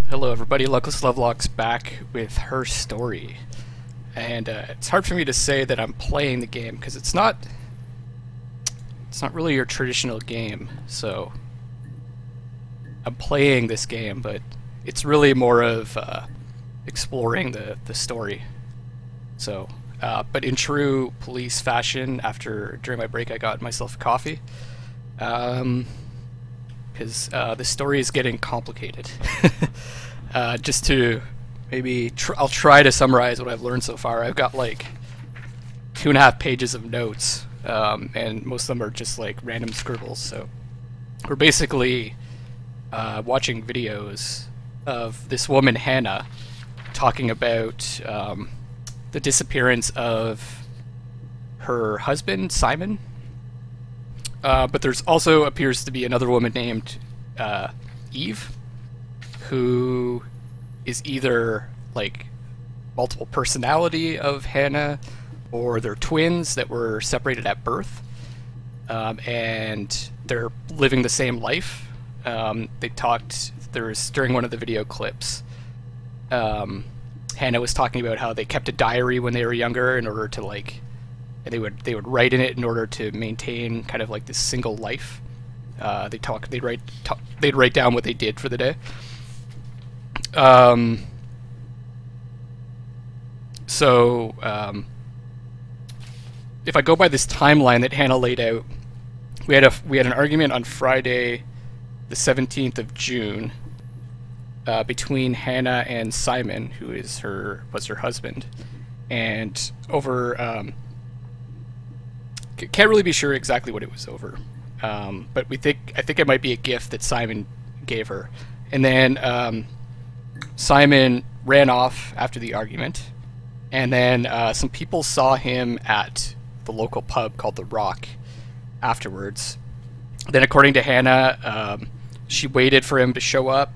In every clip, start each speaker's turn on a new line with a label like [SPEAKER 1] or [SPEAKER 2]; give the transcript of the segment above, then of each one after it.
[SPEAKER 1] Hello everybody, Luckless Lovelocks back with her story. And it's hard for me to say that I'm playing the game because it's not really your traditional game. So I'm playing this game, but it's really more of exploring the story. So, but in true police fashion, during my break I got myself a coffee. Because the story is getting complicated. Just to maybe, I'll try to summarize what I've learned so far. I've got like 2.5 pages of notes, and most of them are just like random scribbles. So we're basically watching videos of this woman, Hannah, talking about the disappearance of her husband, Simon. But there's also appears to be another woman named Eve, who is either like multiple personality of Hannah, or they're twins that were separated at birth, and they're living the same life. They talked. During one of the video clips, Hannah was talking about how they kept a diary when they were younger in order to like. And they would write in it in order to maintain kind of like this single life. They'd write down what they did for the day. If I go by this timeline that Hannah laid out, we had an argument on Friday, the 17th of June, between Hannah and Simon, who was her husband, and over. Can't really be sure exactly what it was over, but I think it might be a gift that Simon gave her, and then Simon ran off after the argument, and then some people saw him at the local pub called The Rock afterwards. Then, according to Hannah, she waited for him to show up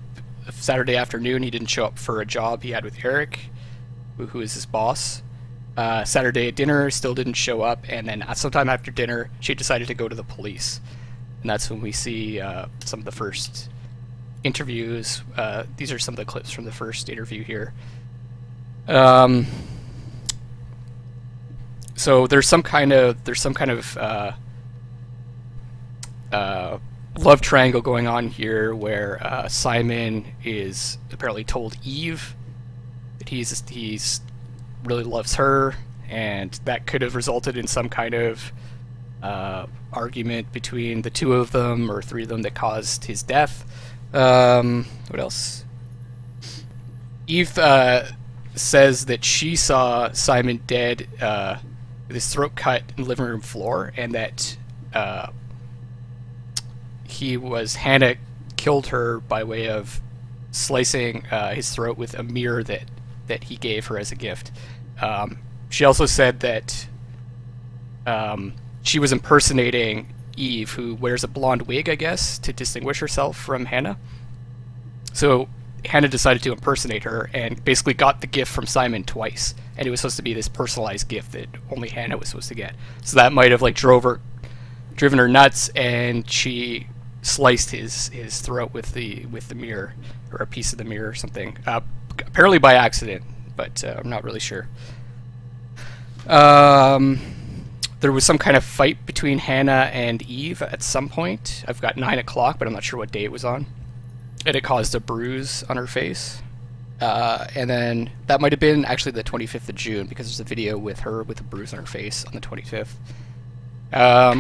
[SPEAKER 1] Saturday afternoon. He didn't show up for a job he had with Eric, who is his boss. Saturday at dinner, still didn't show up, and then sometime after dinner, she decided to go to the police. And that's when we see some of the first interviews. These are some of the clips from the first interview here. So there's some kind of love triangle going on here, where Simon is apparently told Eve that he's really loves her, and that could have resulted in some kind of argument between the two of them, or three of them, that caused his death. What else? Eve says that she saw Simon dead with his throat cut in the living room floor, and that Hannah killed her by way of slicing his throat with a mirror that he gave her as a gift. She also said that she was impersonating Eve, who wears a blonde wig, I guess, to distinguish herself from Hannah. So Hannah decided to impersonate her and basically got the gift from Simon twice, and it was supposed to be this personalized gift that only Hannah was supposed to get. So that might have like driven her nuts, and she sliced his throat with the mirror, or a piece of the mirror or something. Apparently by accident, but I'm not really sure. There was some kind of fight between Hannah and Eve at some point. I've got 9 o'clock, but I'm not sure what day it was on. And it caused a bruise on her face. And then that might have been actually the 25th of June, because there's a video with her with a bruise on her face on the 25th.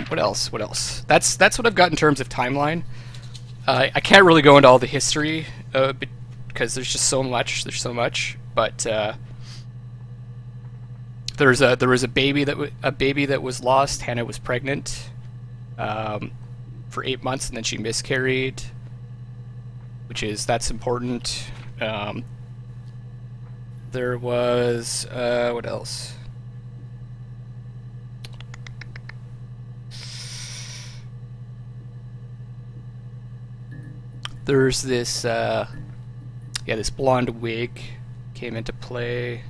[SPEAKER 1] What else? That's what I've got in terms of timeline. I can't really go into all the history, because there's just so much. But there was a baby that was lost. Hannah was pregnant for 8 months, and then she miscarried, that's important. There was what else? There's this this blonde wig came into play.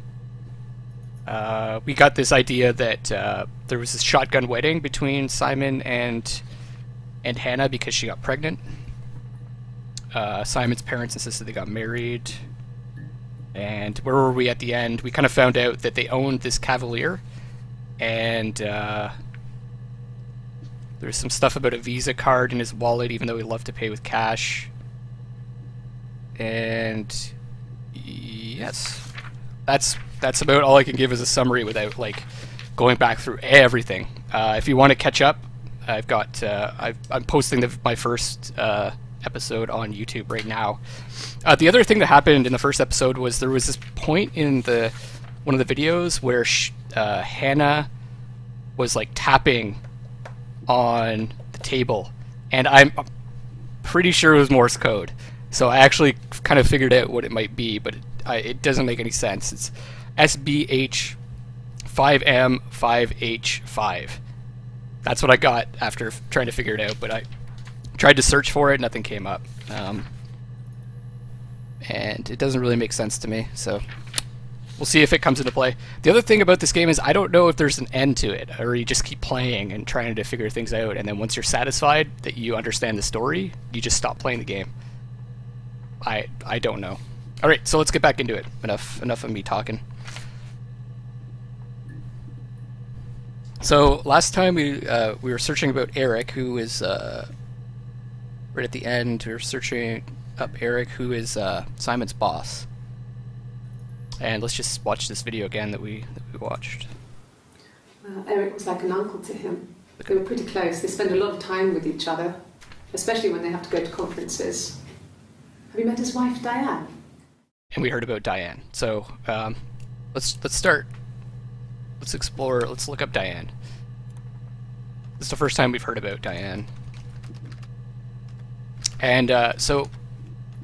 [SPEAKER 1] We got this idea that there was this shotgun wedding between Simon and Hannah because she got pregnant. Simon's parents insisted they got married. And where were we at the end? We kind of found out that they owned this Cavalier, and there's some stuff about a Visa card in his wallet, even though he loved to pay with cash. And yes, that's about all I can give as a summary without like going back through everything. If you want to catch up, I've got I'm posting my first episode on YouTube right now. The other thing that happened in the first episode was there was this point in one of the videos where Hannah was like tapping on the table, and I'm pretty sure it was Morse code. So I actually kind of figured out what it might be, but it doesn't make any sense. It's SBH 5M 5H5. That's what I got after trying to figure it out, but I tried to search for it, nothing came up. And it doesn't really make sense to me, so we'll see if it comes into play. The other thing about this game is I don't know if there's an end to it, or you just keep playing and trying to figure things out, and then once you're satisfied that you understand the story, you just stop playing the game. I don't know. Alright, so let's get back into it. Enough of me talking. So last time we were searching about Eric, who is right at the end. We were searching up Eric, who is Simon's boss. And let's just watch this video again that we watched.
[SPEAKER 2] Eric was like an uncle to him. They were pretty close. They spend a lot of time with each other, especially when they have to go to conferences. Have you met his wife, Diane?
[SPEAKER 1] And we heard about Diane. So let's start. Let's explore. Let's look up Diane. This is the first time we've heard about Diane. And so,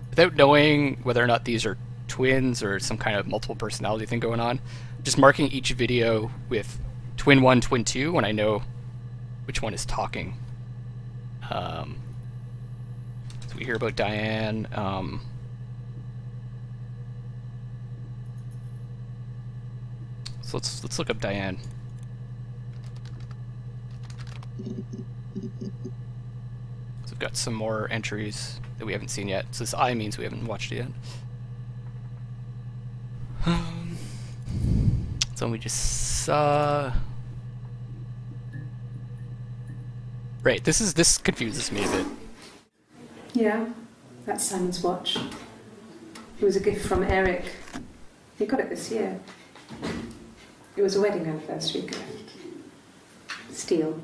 [SPEAKER 1] without knowing whether or not these are twins or some kind of multiple personality thing going on, just marking each video with twin 1, twin 2 when I know which one is talking. So we hear about Diane. So let's look up Diane. So we've got some more entries that we haven't seen yet. So this I means we haven't watched it yet. So we just saw. Right. This confuses me a bit.
[SPEAKER 2] Yeah, that's Simon's watch. It was a gift from Eric. He got it this year. It was a wedding anniversary gift. Steel.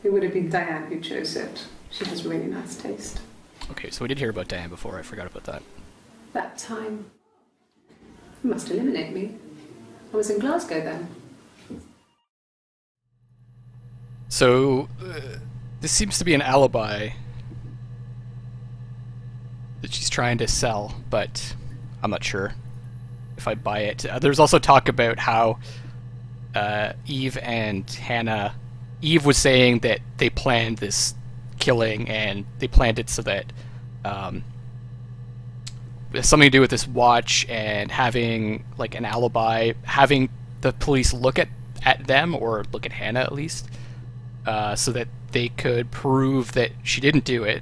[SPEAKER 2] It would have been Diane who chose it. She has really nice taste.
[SPEAKER 1] Okay, so we did hear about Diane before. I forgot about that.
[SPEAKER 2] That time. You must eliminate me. I was in Glasgow then.
[SPEAKER 1] So, this seems to be an alibi that she's trying to sell, but I'm not sure if I buy it. There's also talk about how Eve and Hannah... Eve was saying that they planned this killing, and they planned it so that it has something to do with this watch and having like an alibi, having the police look at them, or look at Hannah at least, so that they could prove that she didn't do it,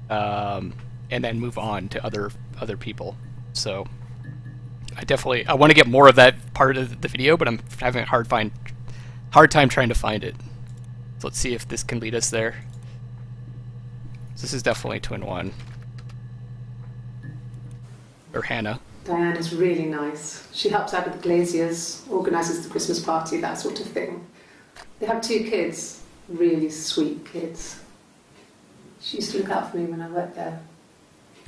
[SPEAKER 1] and then move on to other people. So I want to get more of that part of the video, but I'm having a hard time trying to find it. So let's see if this can lead us there. So this is definitely twin 1. Or Hannah.
[SPEAKER 2] Diane is really nice. She helps out with the glaziers, organises the Christmas party, that sort of thing. They have 2 kids, really sweet kids. She used to look out for me when I worked there.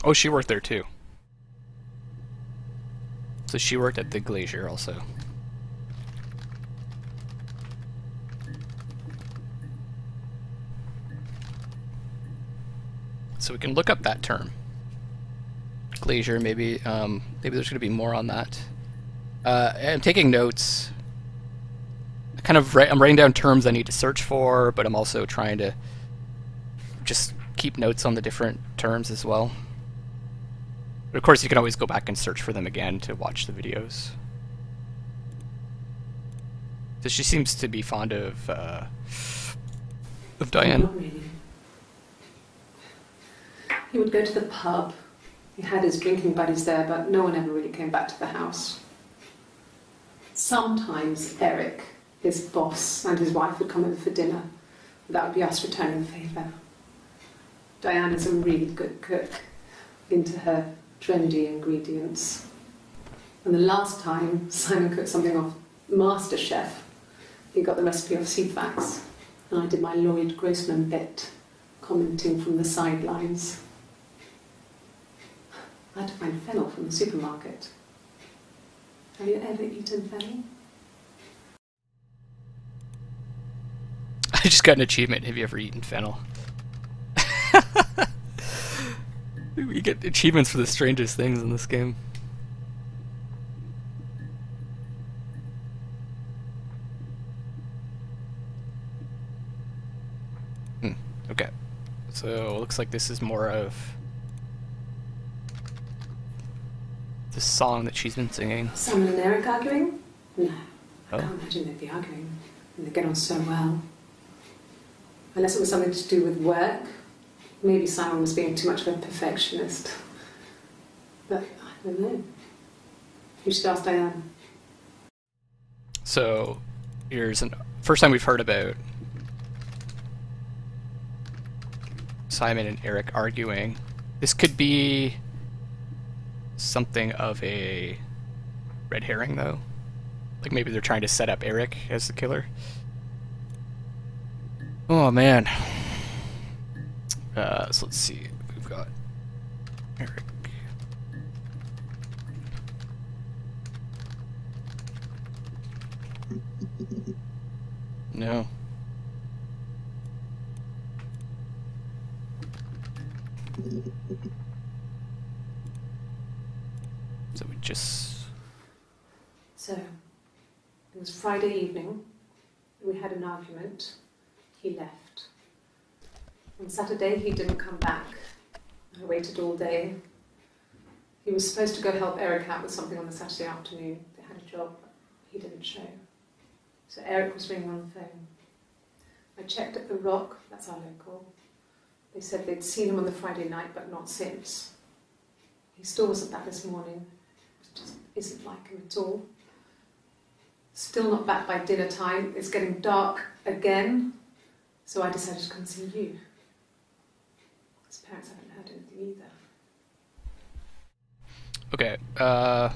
[SPEAKER 1] Oh, she worked there too. So she worked at the glazier also. So we can look up that term. Glazier, maybe maybe there's going to be more on that. I'm taking notes. I'm writing down terms I need to search for, but I'm also trying to just keep notes on the different terms as well. But of course, you can always go back and search for them again to watch the videos. So she seems to be fond of Diane.
[SPEAKER 2] Not really. He would go to the pub. He had his drinking buddies there, but no one ever really came back to the house. Sometimes Eric, his boss, and his wife would come over for dinner. That would be us returning the favour. Diana's a really good cook, into her trendy ingredients. And the last time Simon cooked something off MasterChef, he got the recipe off CFAX, and I did my Lloyd Grossman bit, commenting from the sidelines. I had to find fennel from the supermarket. Have you ever eaten fennel?
[SPEAKER 1] I just got an achievement. Have you ever eaten fennel? We get achievements for the strangest things in this game. Okay. So, it looks like this is more of the song that she's been singing.
[SPEAKER 2] Simon and Eric arguing? No. I
[SPEAKER 1] Oh.
[SPEAKER 2] can't imagine they'd be arguing. And they get on so well. Unless it was something to do with work. Maybe Simon was being too much of a perfectionist. But I don't know. You should ask Diane.
[SPEAKER 1] So, here's an first time we've heard about Simon and Eric arguing. This could be something of a red herring, though. Like maybe they're trying to set up Eric as the killer. Oh man. So let's see. We've got Eric. No. So we just...
[SPEAKER 2] So, it was Friday evening. We had an argument. He left. On Saturday, he didn't come back. I waited all day. He was supposed to go help Eric out with something on the Saturday afternoon. They had a job, but he didn't show. So Eric was ringing on the phone. I checked at the Rock, that's our local. They said they'd seen him on the Friday night, but not since. He still wasn't back this morning. It just isn't like him at all. Still not back by dinner time. It's getting dark again. So I decided to come and see you. His parents haven't heard anything either.
[SPEAKER 1] Okay, arguing.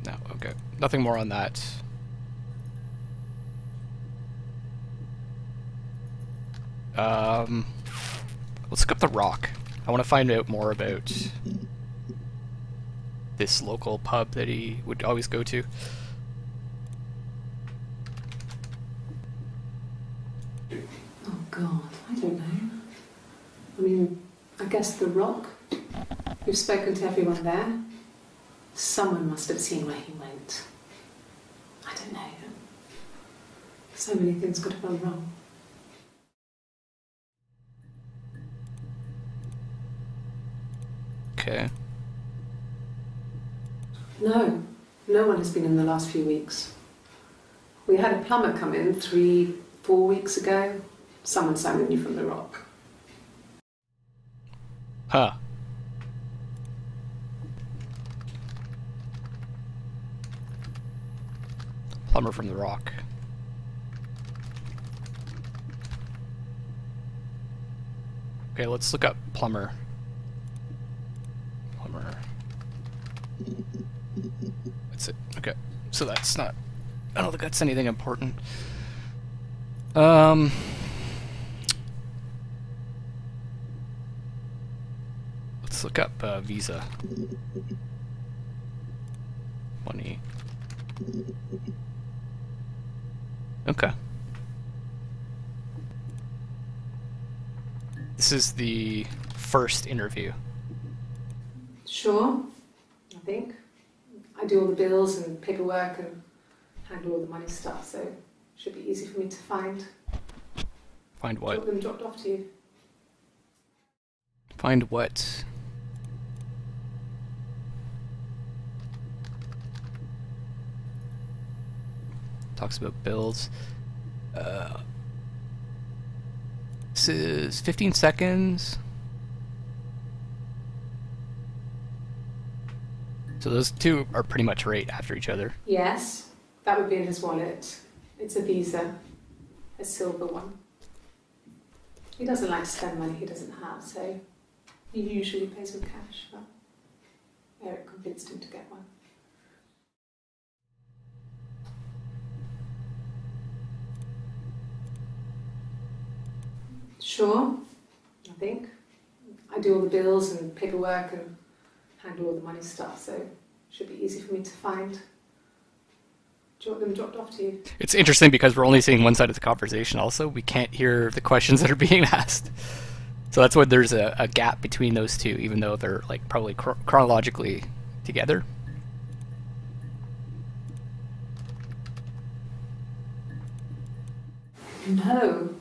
[SPEAKER 1] No, okay. Nothing more on that. Let's look up the Rock. I want to find out more about this local pub that he would always go to.
[SPEAKER 2] Oh God, I don't know. I mean, I guess the Rock. We've spoken to everyone there. Someone must have seen where he went. I don't know. So many things could have gone wrong.
[SPEAKER 1] Okay.
[SPEAKER 2] No one has been in the last few weeks. We had a plumber come in 3-4 weeks ago. Someone Simon knew from the Rock.
[SPEAKER 1] Huh. Plumber from the Rock. Okay, let's look up plumber. Plumber. That's it. Okay. So that's not... I don't think that's anything important. Let's look up visa. Money. Okay. This is the first interview.
[SPEAKER 2] Sure, I think. I do all the bills and paperwork and handle all the money stuff, so it should be easy for me to find.
[SPEAKER 1] Find what?
[SPEAKER 2] Got them dropped off to you.
[SPEAKER 1] Find what? Talks about bills. This is 15 seconds. So those two are pretty much right after each other.
[SPEAKER 2] Yes, that would be in his wallet. It's a Visa, a silver one. He doesn't like to spend money he doesn't have, so he usually pays with cash, but Eric convinced him to get one. Sure, I think. I do all the bills and paperwork and handle all the money stuff, so it should be easy for me to find. Do you want them dropped off to you?
[SPEAKER 1] It's interesting because we're only seeing one side of the conversation also. We can't hear the questions that are being asked. So that's why there's a gap between those two, even though they're like probably chronologically together.
[SPEAKER 2] No.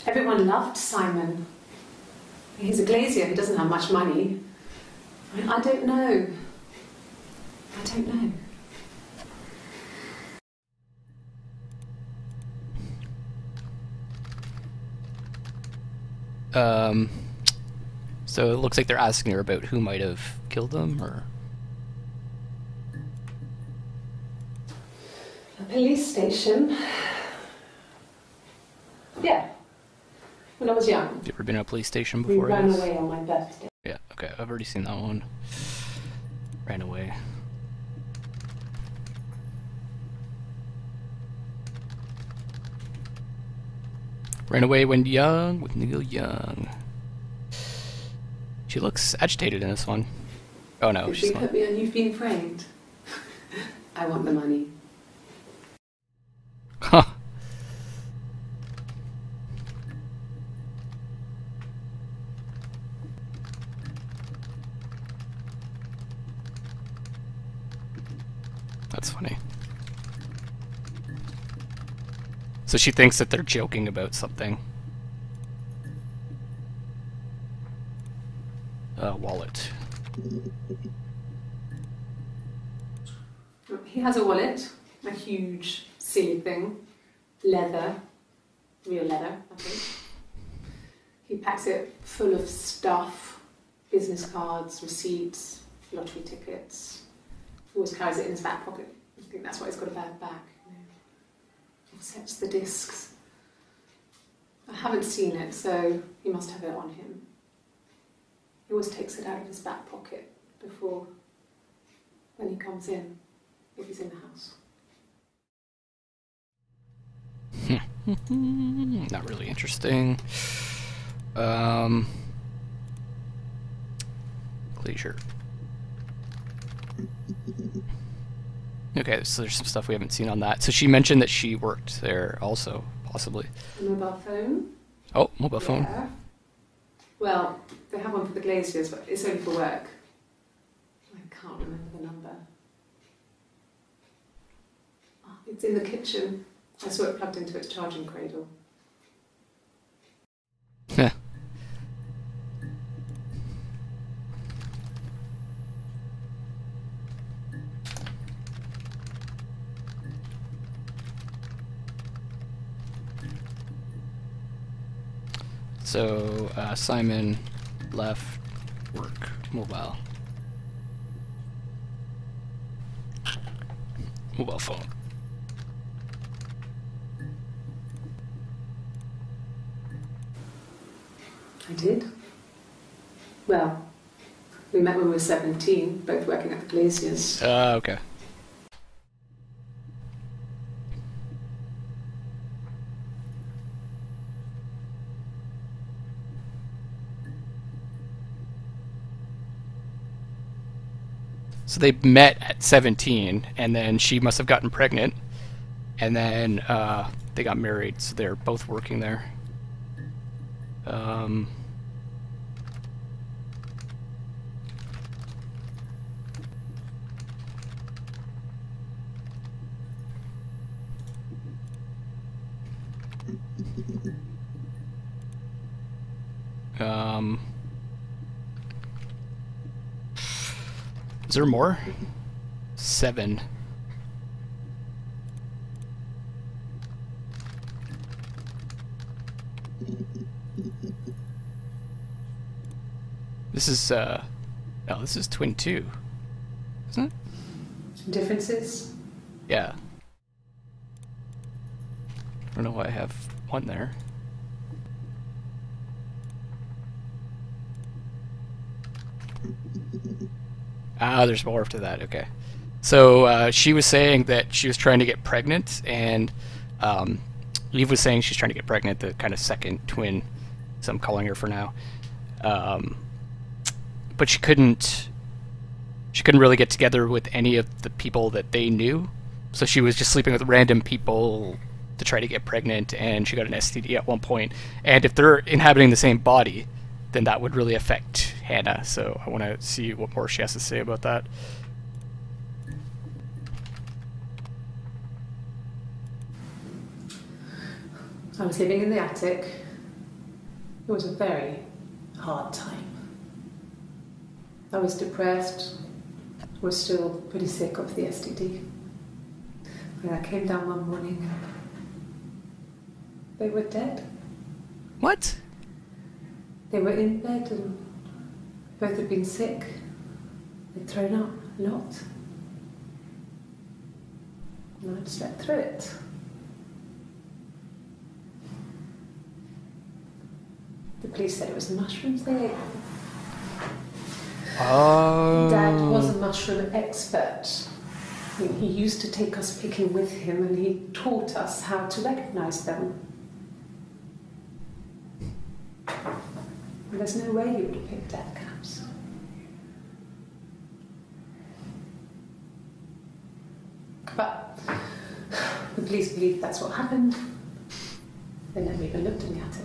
[SPEAKER 2] Everyone loved Simon. He's a glazier, he doesn't have much money. I don't know. I don't know.
[SPEAKER 1] So it looks like they're asking her about who might have killed them, or...
[SPEAKER 2] A police station. Yeah. When I was young.
[SPEAKER 1] Have you ever been to a police station before?
[SPEAKER 2] We ran away on my birthday.
[SPEAKER 1] Yeah, okay, I've already seen that one. Ran away. Ran away when young, with Neil Young. She looks agitated in this one. Oh no,
[SPEAKER 2] If
[SPEAKER 1] she's
[SPEAKER 2] you
[SPEAKER 1] not.
[SPEAKER 2] put me on You've Been Framed, I want the money.
[SPEAKER 1] Huh. That's funny. So she thinks that they're joking about something. Wallet.
[SPEAKER 2] He has a wallet, a huge, silly thing, leather, real leather, I think. He packs it full of stuff, business cards, receipts, lottery tickets. He always carries it in his back pocket. I think that's why he's got a bad back. Sets the discs. I haven't seen it, so he must have it on him. He always takes it out of his back pocket before, when he comes in, if he's in the house.
[SPEAKER 1] Not really interesting. Glacier. Okay, so there's some stuff we haven't seen on that. So she mentioned that she worked there also, possibly.
[SPEAKER 2] A mobile phone?
[SPEAKER 1] Oh, mobile phone.
[SPEAKER 2] Yeah. Well, they have one for the glaziers, but it's only for work. I can't remember the number. Oh, it's in the kitchen. I saw it plugged into its charging cradle.
[SPEAKER 1] Yeah. So, Simon left work, mobile. Mobile phone.
[SPEAKER 2] I did. Well, we met when we were 17, both working at the glaziers.
[SPEAKER 1] Okay. So they met at 17, and then she must have gotten pregnant, and then they got married, so they're both working there. Is there more? 7. This is, no, this is twin 2, isn't it?
[SPEAKER 2] Differences?
[SPEAKER 1] Yeah. I don't know why I have 1 there. Ah, there's more to that, okay. So, she was saying that she was trying to get pregnant, and Eve was saying she's trying to get pregnant, the kind of second twin, so I'm calling her for now. But she couldn't really get together with any of the people that they knew, so she was just sleeping with random people to try to get pregnant, and she got an STD at one point. And if they're inhabiting the same body, then that would really affect Hannah, so I want to see what more she has to say about that.
[SPEAKER 2] I was living in the attic. It was a very hard time. I was depressed, was still pretty sick of the STD. And I came down one morning and they were dead.
[SPEAKER 1] What?
[SPEAKER 2] They were in bed and both had been sick. They'd thrown up a lot. And I'd slept through it. The police said it was mushrooms they ate.
[SPEAKER 1] Oh.
[SPEAKER 2] Dad was a mushroom expert. He used to take us picking with him and he taught us how to recognise them. And there's no way you would have picked dead caps. But the police believe that's what happened. They never even looked in the attic.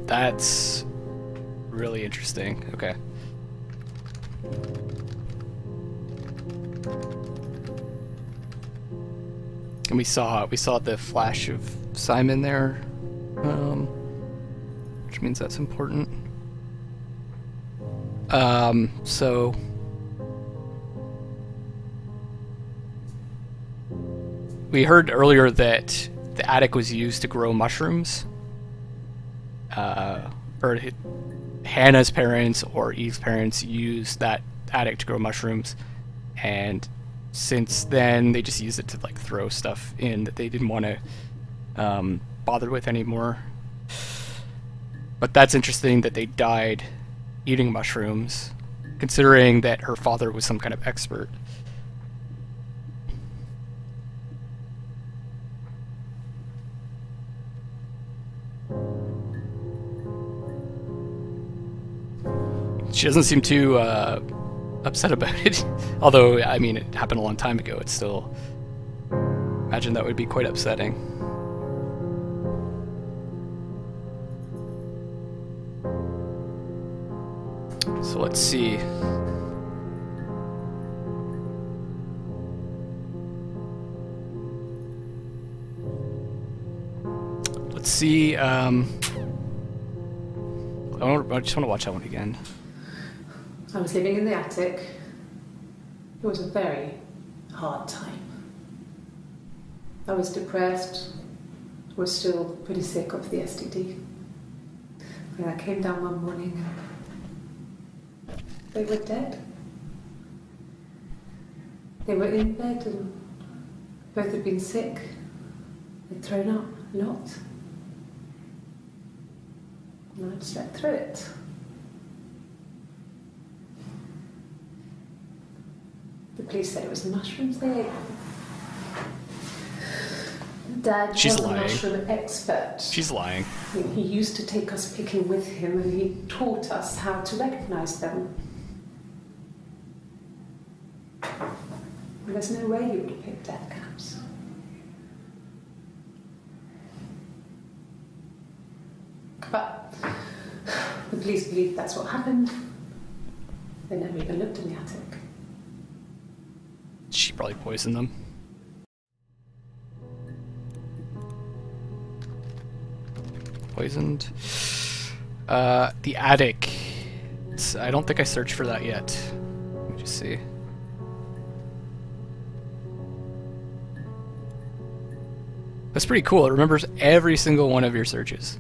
[SPEAKER 1] That's really interesting. Okay. And we saw the flash of Simon there, which means that's important. So we heard earlier that the attic was used to grow mushrooms. Or Hannah's parents or Eve's parents used that attic to grow mushrooms, and since then they just used it to like throw stuff in that they didn't want to bother with anymore. But that's interesting that they died eating mushrooms, considering that her father was some kind of expert. She doesn't seem too upset about it. Although, I mean, it happened a long time ago. It's still... Imagine that would be quite upsetting. So let's see. Let's see, I just want to watch that one again.
[SPEAKER 2] I was living in the attic. It was a very hard time. I was depressed, was still pretty sick of the STD. And I came down one morning and they were dead. They were in bed and both had been sick. They'd thrown up a lot. And I'd slept through it. The police said it was mushrooms they ate. Dad
[SPEAKER 1] She's
[SPEAKER 2] was
[SPEAKER 1] lying.
[SPEAKER 2] a mushroom expert.
[SPEAKER 1] She's lying.
[SPEAKER 2] He used to take us picking with him and he taught us how to recognise them. And there's no way you would have picked dead caps. But the police believe that's what happened. They never even looked in the attic.
[SPEAKER 1] She probably poisoned them. Poisoned. The attic. I don't think I searched for that yet. Let me just see. That's pretty cool. It remembers every single one of your searches.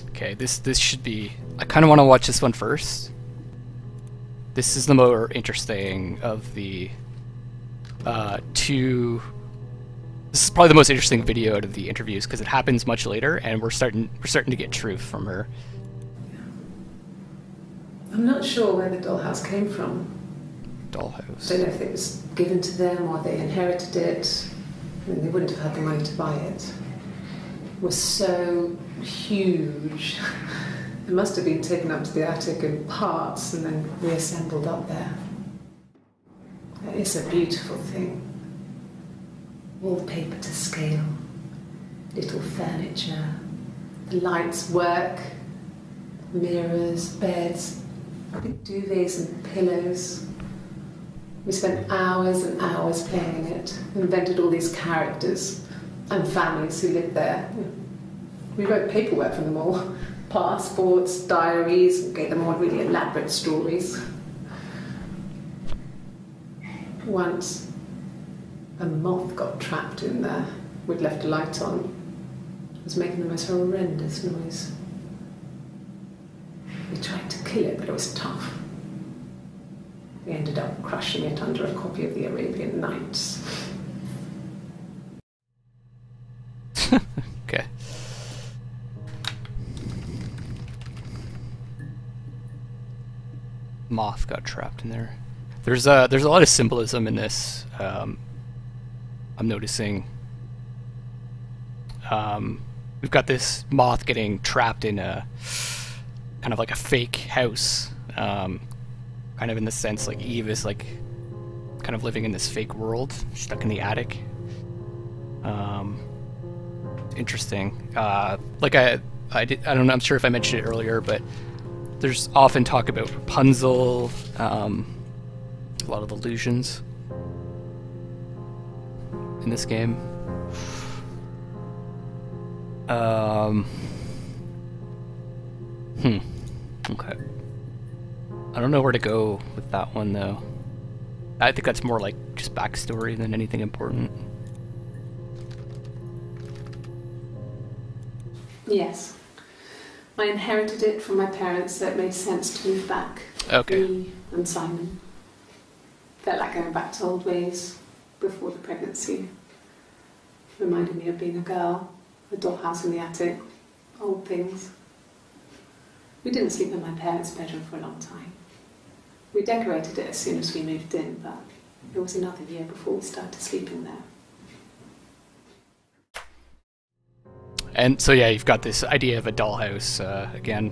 [SPEAKER 1] Okay, this should be... I kind of want to watch this one first. This is the more interesting of the two... This is probably the most interesting video out of the interviews because it happens much later, and we're starting to get truth from her.
[SPEAKER 2] I'm not sure where the dollhouse came from.
[SPEAKER 1] Dollhouse.
[SPEAKER 2] I don't know if it was given to them or they inherited it. I mean, they wouldn't have had the money to buy it. It was so huge. It must have been taken up to the attic in parts and then reassembled up there. It's a beautiful thing. Wallpaper to scale, little furniture, the lights work, mirrors, beds, big duvets and pillows. We spent hours and hours playing in it, invented all these characters and families who lived there. We wrote paperwork for them all, passports, diaries, gave them all really elaborate stories. Once, a moth got trapped in there. We'd left a light on. It was making the most horrendous noise. We tried to kill it, but it was tough. We ended up crushing it under a copy of the Arabian Nights.
[SPEAKER 1] Okay. Moth got trapped in there. There's a lot of symbolism in this. I'm noticing. We've got this moth getting trapped in a kind of like a fake house. Kind of in the sense like Eve is like kind of living in this fake world, stuck in the attic. Interesting. Like I don't know. I'm sure if I mentioned it earlier, but there's often talk about Rapunzel. A lot of illusions in this game. Okay. I don't know where to go with that one though. I think that's more like just backstory than anything important.
[SPEAKER 2] Yes. I inherited it from my parents, so it made sense to move back.
[SPEAKER 1] Okay.
[SPEAKER 2] Me and Simon. Felt like going back to old ways before the pregnancy. Reminded me of being a girl, a dollhouse in the attic, old things. We didn't sleep in my parents' bedroom for a long time. We decorated it as soon as we moved in, but it was another year before we started sleeping there.
[SPEAKER 1] And so yeah, you've got this idea of a dollhouse again.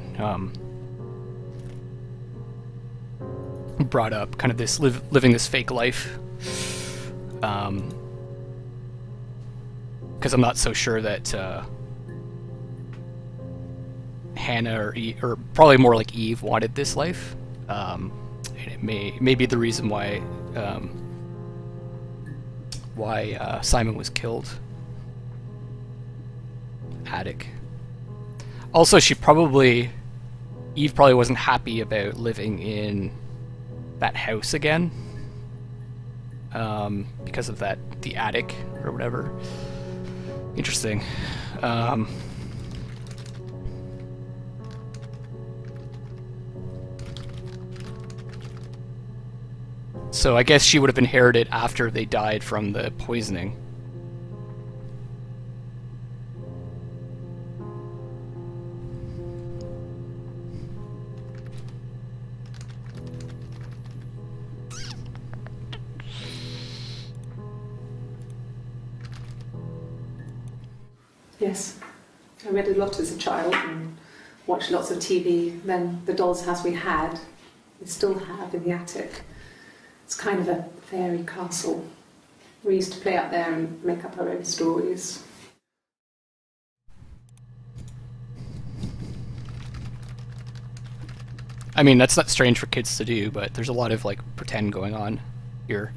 [SPEAKER 1] Brought up kind of this living this fake life. Because I'm not so sure that Hannah or probably more like Eve wanted this life. And it may be the reason why Simon was killed. Attic. Also, Eve probably wasn't happy about living in that house again, because of the attic or whatever. Interesting. So I guess she would have inherited after they died from the poisoning.
[SPEAKER 2] Yes. I read a lot as a child and watched lots of TV. Then the doll's house we still have in the attic. It's kind of a fairy castle. We used to play up there and make up our own stories.
[SPEAKER 1] I mean, that's not strange for kids to do, but there's a lot of like pretend going on here.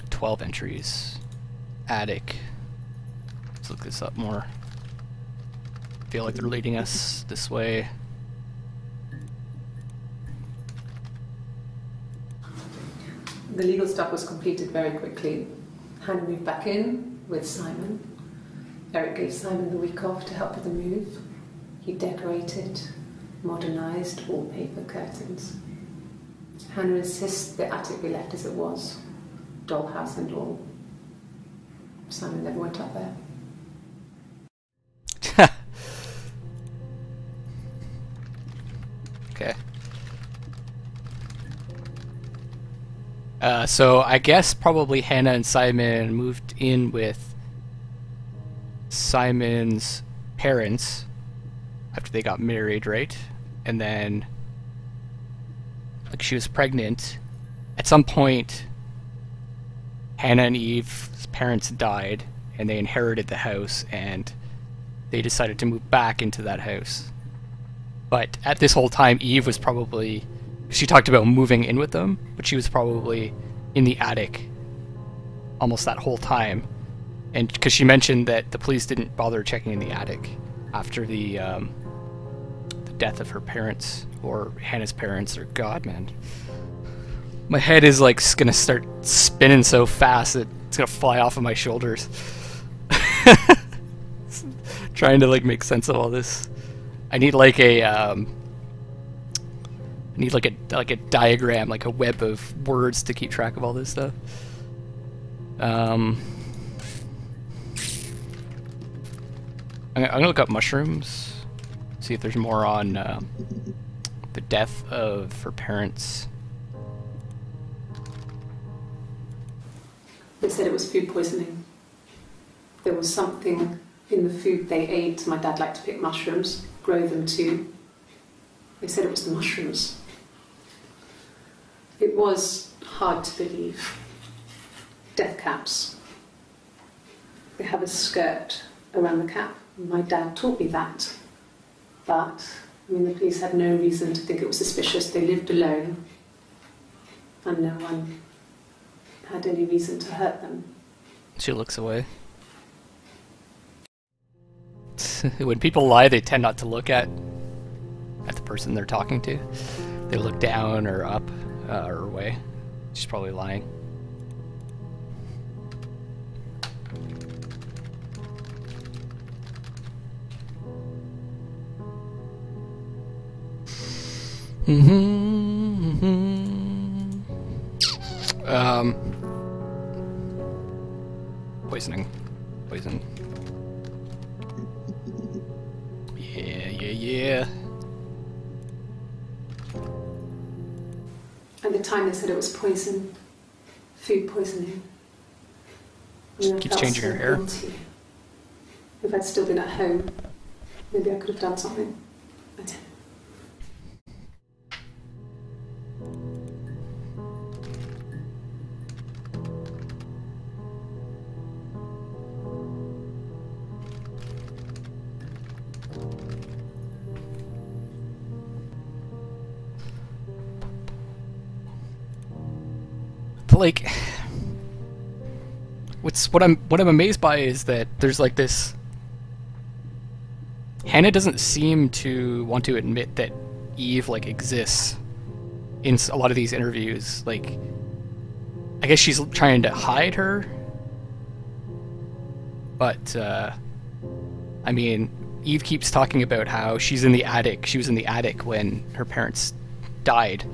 [SPEAKER 1] 12 entries. attic. Let's look this up more. I feel like they're leading us this way.
[SPEAKER 2] The legal stuff was completed very quickly. Hannah moved back in with Simon. Eric gave Simon the week off to help with the move. He decorated, modernised wallpaper, curtains. Hannah insists the attic be left as it was, dollhouse and all. Simon never went up there.
[SPEAKER 1] Okay. So I guess probably Hannah and Simon moved in with Simon's parents after they got married, right? And then, like, she was pregnant. At some point, Hannah and Eve's parents died, and they inherited the house, and they decided to move back into that house. But at this whole time, Eve was probably... She talked about moving in with them, but she was probably in the attic almost that whole time. And because she mentioned that the police didn't bother checking in the attic after the death of her parents, or Hannah's parents, or God, man. My head is like gonna start spinning so fast that it's gonna fly off of my shoulders. Trying to like make sense of all this. I need like a diagram, like a web of words to keep track of all this stuff. I'm gonna look up mushrooms, see if there's more on the death of her parents.
[SPEAKER 2] They said it was food poisoning. There was something in the food they ate. My dad liked to pick mushrooms, grow them too. They said it was the mushrooms. It was hard to believe. Death caps. They have a skirt around the cap. My dad taught me that. But, I mean, the police had no reason to think it was suspicious. They lived alone. And no one had any reason to hurt them.
[SPEAKER 1] She looks away. When people lie, they tend not to look at the person they're talking to. They look down or up or away. She's probably lying. Poisoning. Poison. Yeah.
[SPEAKER 2] At the time they said it was poison. Food poisoning.
[SPEAKER 1] She keeps changing her hair.
[SPEAKER 2] Guilty. If I'd still been at home, maybe I could have done something. I didn't.
[SPEAKER 1] Like, what I'm amazed by is that there's like this. Hannah doesn't seem to want to admit that Eve like exists in a lot of these interviews. Like, I guess she's trying to hide her, but I mean, Eve keeps talking about how she's in the attic. She was in the attic when her parents died.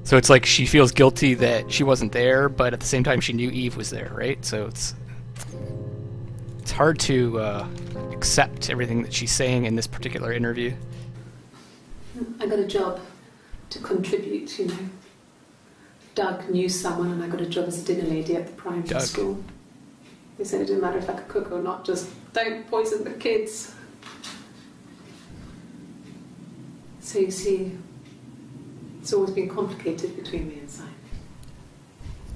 [SPEAKER 1] So it's like she feels guilty that she wasn't there, but at the same time she knew Eve was there, right? So it's hard to accept everything that she's saying in this particular interview.
[SPEAKER 2] I got a job to contribute, you know. Doug knew someone and I got a job as a dinner lady at the primary school. They said it didn't matter if I could cook or not, just don't poison the kids. So you see, it's always been complicated between me and Simon.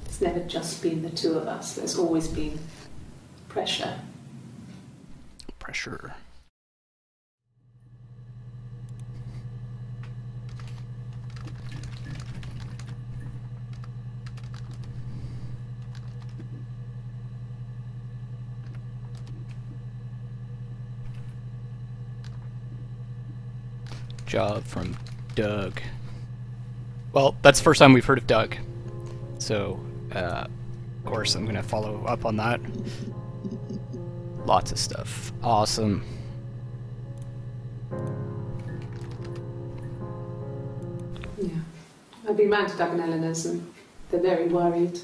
[SPEAKER 2] It's never just been the two of us. There's always been pressure.
[SPEAKER 1] Pressure. job from Doug. Well, that's the first time we've heard of Doug. So, of course, I'm going to follow up on that. Lots of stuff. Awesome.
[SPEAKER 2] Yeah. I've been round to Doug and Eleanor's and they're very worried.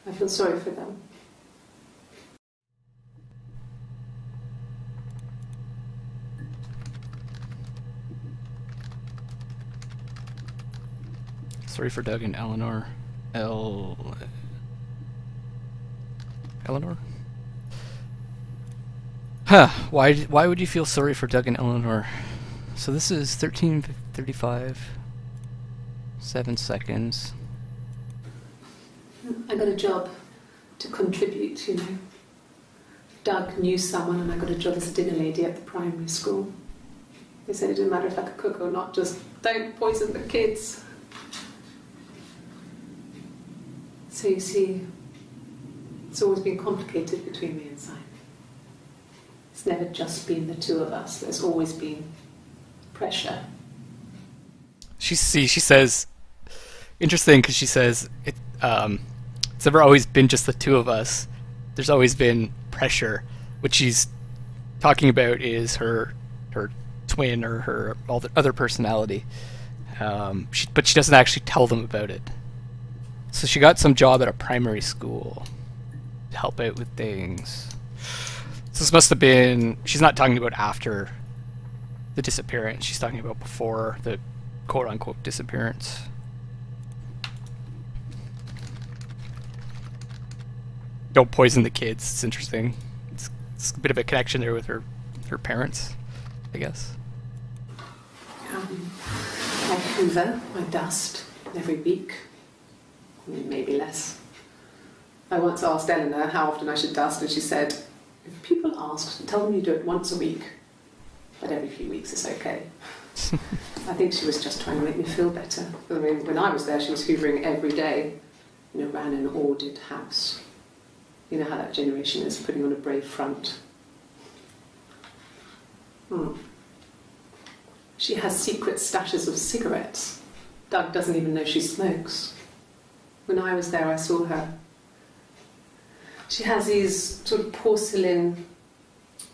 [SPEAKER 2] I feel sorry for them.
[SPEAKER 1] Sorry for Doug and Eleanor. Eleanor? Huh. Why would you feel sorry for Doug and Eleanor? So this is 13:35. 7 seconds.
[SPEAKER 2] I got a job to contribute, you know. Doug knew someone and I got a job as a dinner lady at the primary school. They said it didn't matter if I could cook or not, just don't poison the kids. So you see, it's always been complicated between me and Simon. It's never just been the two of us. There's always been pressure.
[SPEAKER 1] She says, interesting, because she says it's never always been just the two of us. There's always been pressure. What she's talking about is her twin or her other personality. But she doesn't actually tell them about it. So she got some job at a primary school to help out with things. So this must have been... She's not talking about after the disappearance. She's talking about before the quote-unquote disappearance. Don't poison the kids. It's interesting. It's a bit of a connection there with her parents, I guess.
[SPEAKER 2] I hoover, I dust every week. Maybe less. I once asked Eleanor how often I should dust, and she said, if people ask, tell them you do it once a week, but every few weeks is okay. I think she was just trying to make me feel better. I mean, when I was there, she was hoovering every day, you know, ran an ordered house. You know how that generation is, putting on a brave front. She has secret stashes of cigarettes. Doug doesn't even know she smokes. When I was there, I saw her. She has these sort of porcelain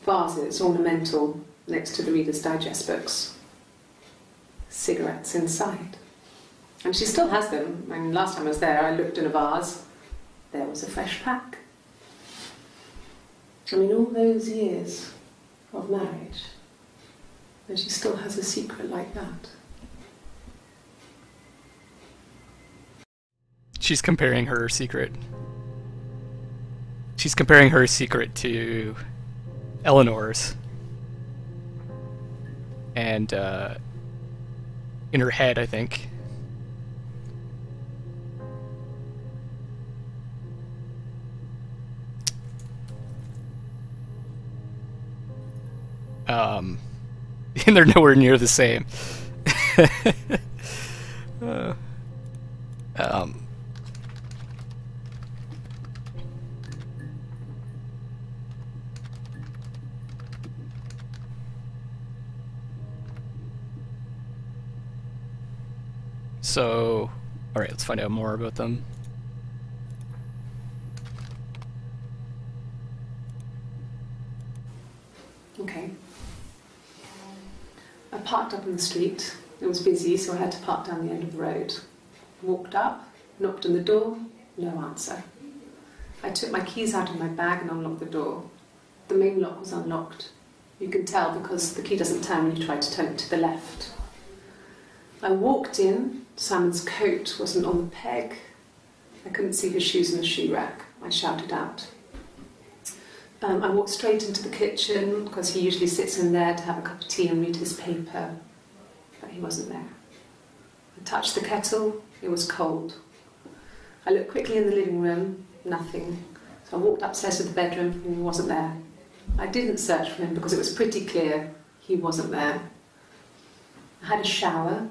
[SPEAKER 2] vases, ornamental, next to the Reader's Digest books. Cigarettes inside. And she still has them. I mean, last time I was there, I looked in a vase. There was a fresh pack. I mean, all those years of marriage, and she still has a secret like that.
[SPEAKER 1] She's comparing her secret. She's comparing her secret to Eleanor's. And in her head, I think. And they're nowhere near the same. So, alright, let's find out more about them.
[SPEAKER 2] Okay. I parked up on the street. It was busy, so I had to park down the end of the road. Walked up, knocked on the door, no answer. I took my keys out of my bag and unlocked the door. The main lock was unlocked. You can tell because the key doesn't turn when you try to turn it to the left. I walked in. Simon's coat wasn't on the peg. I couldn't see his shoes in the shoe rack. I shouted out. I walked straight into the kitchen because he usually sits in there to have a cup of tea and read his paper, but he wasn't there. I touched the kettle, it was cold. I looked quickly in the living room, nothing. So I walked upstairs to the bedroom and he wasn't there. I didn't search for him because it was pretty clear he wasn't there. I had a shower.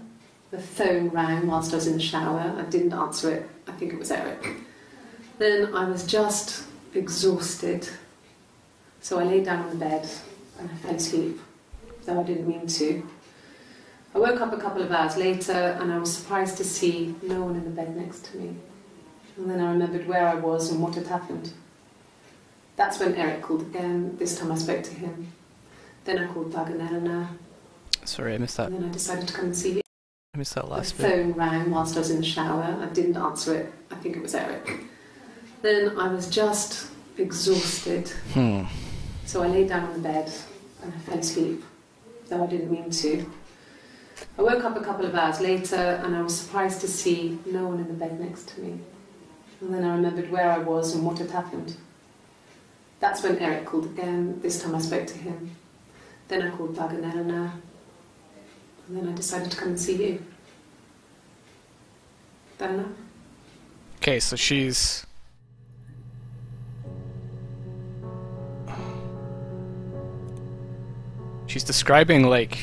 [SPEAKER 2] The phone rang whilst I was in the shower. I didn't answer it. I think it was Eric. Then I was just exhausted. So I lay down on the bed and I fell asleep, though I didn't mean to. I woke up a couple of hours later and I was surprised to see no one in the bed next to me. And then I remembered where I was and what had happened. That's when Eric called again. This time I spoke to him. Then I called Doug and Eleanor.
[SPEAKER 1] Sorry, I missed that.
[SPEAKER 2] And then I decided to come and see you.
[SPEAKER 1] I missed that last
[SPEAKER 2] The
[SPEAKER 1] bit.
[SPEAKER 2] phone rang whilst I was in the shower. I didn't answer it. I think it was Eric. Then I was just exhausted. So I lay down on the bed and I fell asleep, though I didn't mean to. I woke up a couple of hours later and I was surprised to see no one in the bed next to me. And then I remembered where I was and what had happened. That's when Eric called again. This time I spoke to him. Then I called Doug and Eleanor. And then I decided to come and see you. Is that enough?
[SPEAKER 1] Okay, so she's... She's describing, like,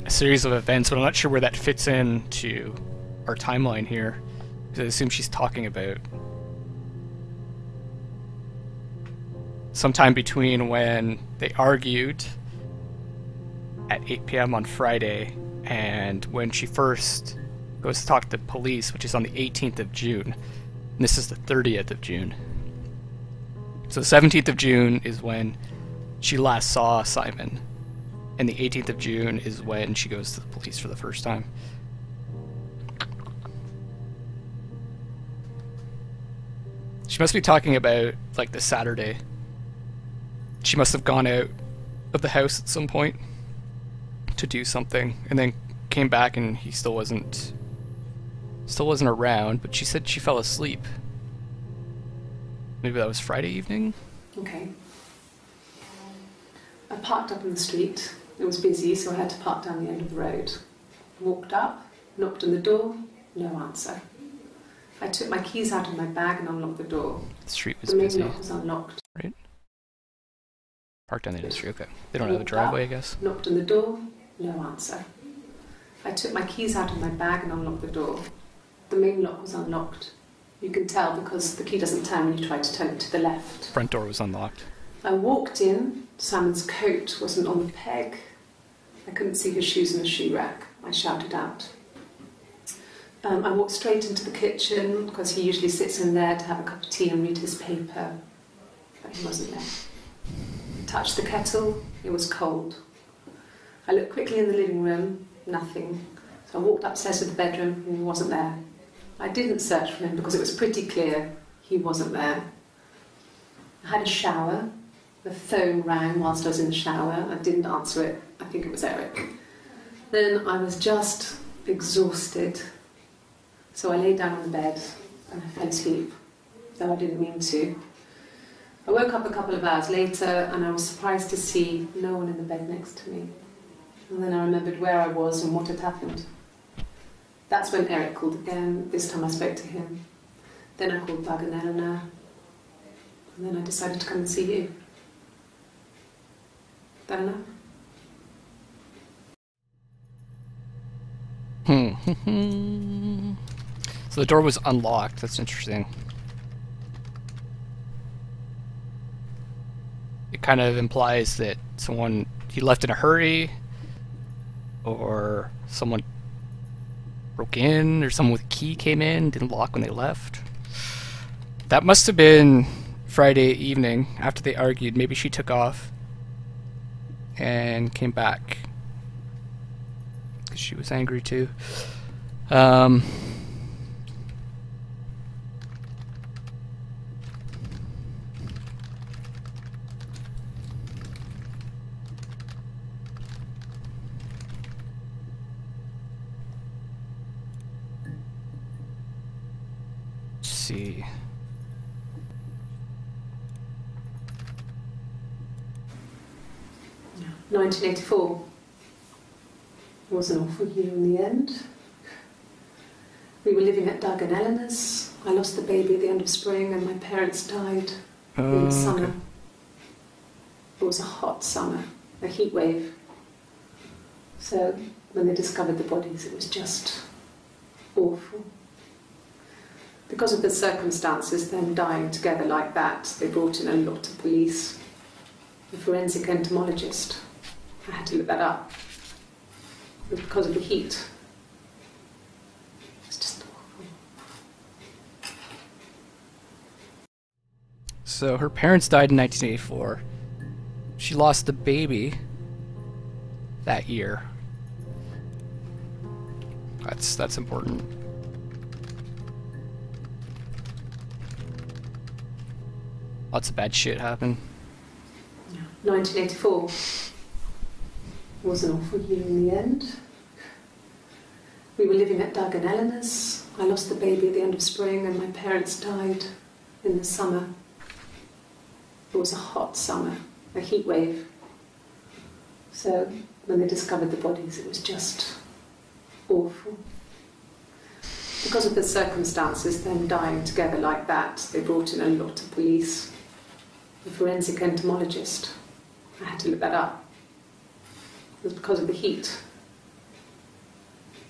[SPEAKER 1] a series of events, but I'm not sure where that fits into our timeline here. Because I assume she's talking about sometime between when they argued at 8 p.m. on Friday and when she first goes to talk to the police, which is on the 18th of June. And this is the 30th of June. So the 17th of June is when she last saw Simon. And the 18th of June is when she goes to the police for the first time. She must be talking about, like, the Saturday. She must have gone out of the house at some point to do something, and then came back and he still wasn't around, but she said she fell asleep. Maybe that was Friday evening?
[SPEAKER 2] Okay. I parked up in the street. It was busy, so I had to park down the end of the road. Walked up, knocked on the door, no answer. I took my keys out of my bag and unlocked the door.
[SPEAKER 1] The street was
[SPEAKER 2] the main
[SPEAKER 1] busy.
[SPEAKER 2] lock was unlocked.
[SPEAKER 1] Right? Parked down the end of the street, okay. They don't have a driveway, I guess.
[SPEAKER 2] Knocked on the door, no answer. I took my keys out of my bag and unlocked the door. The main lock was unlocked. You can tell because the key doesn't turn when you try to turn it to the left.
[SPEAKER 1] Front door was unlocked.
[SPEAKER 2] I walked in. Simon's coat wasn't on the peg. I couldn't see his shoes in the shoe rack. I shouted out. I walked straight into the kitchen because he usually sits in there to have a cup of tea and read his paper. But he wasn't there. I touched the kettle. It was cold. I looked quickly in the living room. Nothing. So I walked upstairs to the bedroom and he wasn't there. I didn't search for him because it was pretty clear he wasn't there. I had a shower. The phone rang whilst I was in the shower. I didn't answer it. I think it was Eric. Then I was just exhausted. So I lay down on the bed and I fell asleep, though I didn't mean to. I woke up a couple of hours later and I was surprised to see no one in the bed next to me. And then I remembered where I was and what had happened. That's when Eric called again. This time I spoke to him. Then I called Doug and Eleanor. And then I decided to come and see you. Is that enough?
[SPEAKER 1] So the door was unlocked. That's interesting. It kind of implies that he left in a hurry, or someone broke in, or someone with a key came in, didn't lock when they left. That must have been Friday evening after they argued. Maybe she took off and came back because she was angry too. See.
[SPEAKER 2] 1984 was an awful year in the end. We were living at Doug and Eleanor's. I lost the baby at the end of spring and my parents died in the summer.
[SPEAKER 1] Okay.
[SPEAKER 2] It was a hot summer, a heat wave. So when they discovered the bodies, it was just awful. Because of the circumstances, them dying together like that, they brought in a lot of police. The forensic entomologist. I had to look that up. was because of the heat. It's just awful.
[SPEAKER 1] So her parents died in 1984. She lost the baby that year. That's important. Lots of bad shit happened.
[SPEAKER 2] 1984 was an awful year in the end. We were living at Doug and Eleanor's. I lost the baby at the end of spring and my parents died in the summer. It was a hot summer, a heat wave. So when they discovered the bodies, it was just awful. Because of the circumstances, them dying together like that, they brought in a lot of police. The forensic entomologist. I had to look that up. It was because of the heat.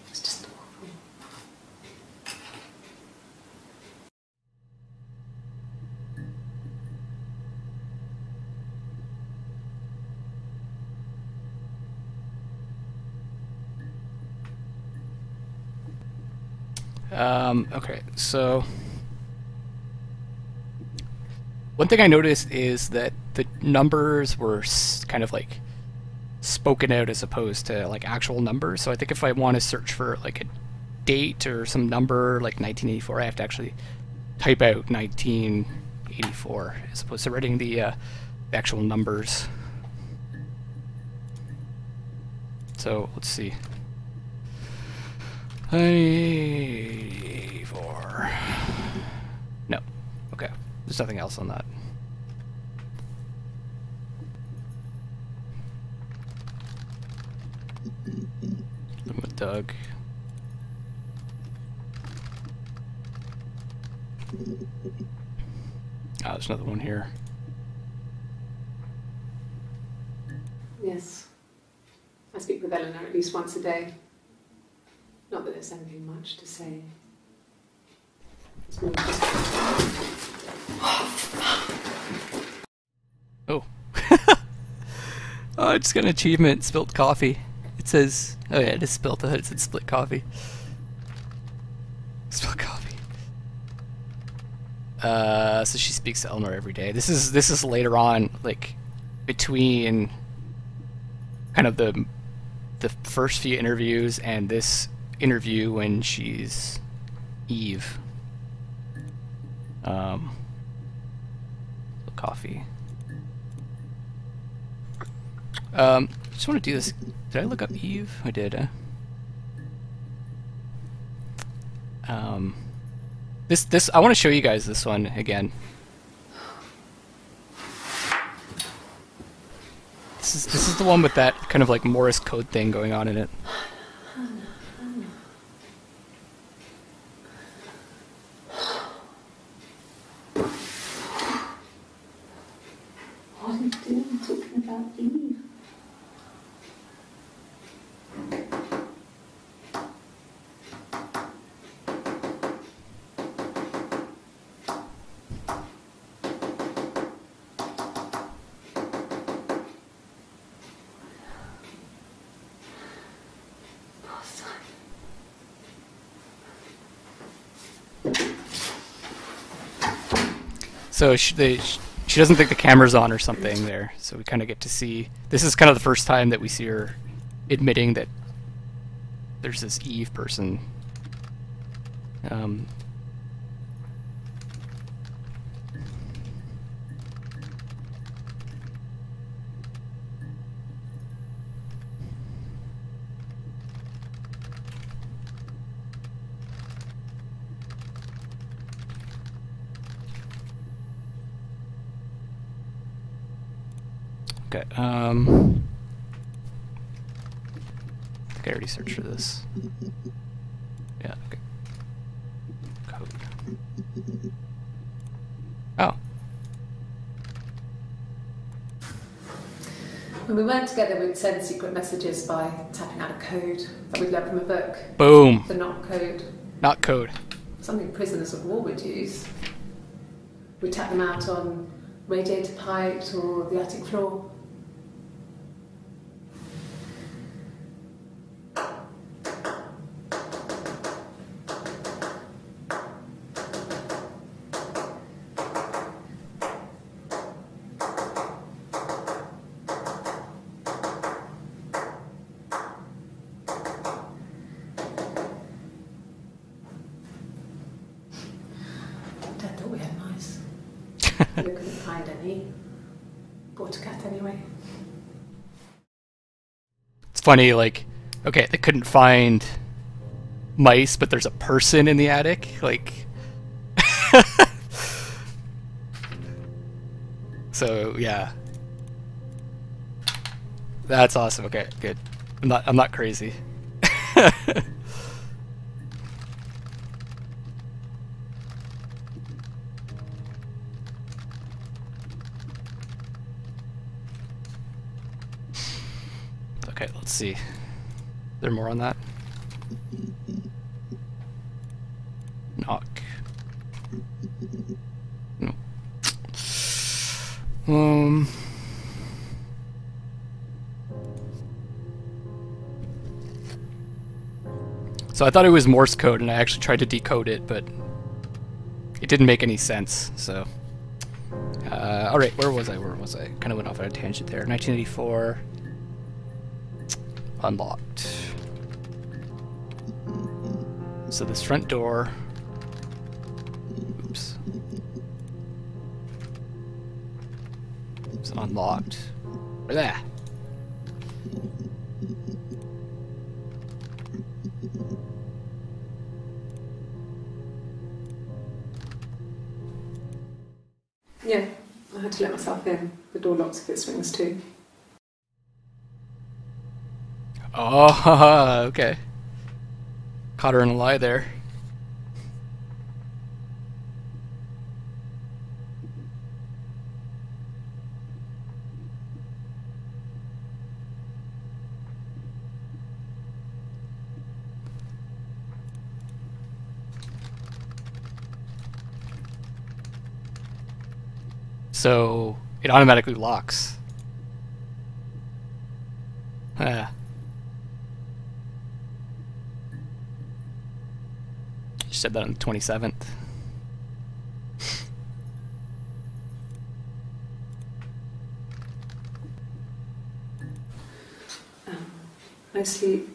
[SPEAKER 2] It's just awful.
[SPEAKER 1] Okay, so one thing I noticed is that the numbers were kind of like spoken out as opposed to like actual numbers. So I think if I want to search for like a date or some number like 1984, I have to actually type out 1984 as opposed to writing the actual numbers. So let's see. 1984. No. Okay. There's nothing else on that. I'm with Doug. Ah, there's another one here.
[SPEAKER 2] Yes. I speak with Eleanor at least once a day. Not that there's anything much to say. It's more just...
[SPEAKER 1] Oh. Oh, I just got an achievement, spilt coffee. It says, oh yeah, it is spilt. I thought it said split coffee. Spilt coffee. So she speaks to Eleanor every day. This is later on, like, between kind of the first few interviews and this interview when she's Eve. Coffee. Just want to do this. Did I look up Eve? I did. This I want to show you guys this one again. This is the one with that kind of like Morse code thing going on in it.
[SPEAKER 2] What are you doing talking about Eve?
[SPEAKER 1] So she doesn't think the camera's on or something there, so we kind of get to see... This is kind of the first time that we see her admitting that there's this Eve person. Okay, I think I already searched for this. Yeah, okay. Code. Oh.
[SPEAKER 2] When we weren't together, we'd send secret messages by tapping out a code that we'd learned from a book.
[SPEAKER 1] Boom.
[SPEAKER 2] The not code.
[SPEAKER 1] Not code.
[SPEAKER 2] Something prisoners of war would use. We'd tap them out on radiator pipes or the attic floor. They couldn't find any. Bought a cat anyway.
[SPEAKER 1] It's funny, like, okay, they couldn't find mice, but there's a person in the attic. Like, so yeah, that's awesome. Okay, good. I'm not crazy. Okay, let's see. Is there more on that? Knock. No. So I thought it was Morse code, and I actually tried to decode it, but it didn't make any sense. So, all right, where was I? Kind of went off on a tangent there. 1984. Unlocked. So this front door. Oops. It's unlocked. Where's that?
[SPEAKER 2] Yeah, I had to let myself in. The door locks if it swings too.
[SPEAKER 1] Oh, okay. Caught her in a lie there. So it automatically locks. Ah. You said that on the 27th.
[SPEAKER 2] I sleep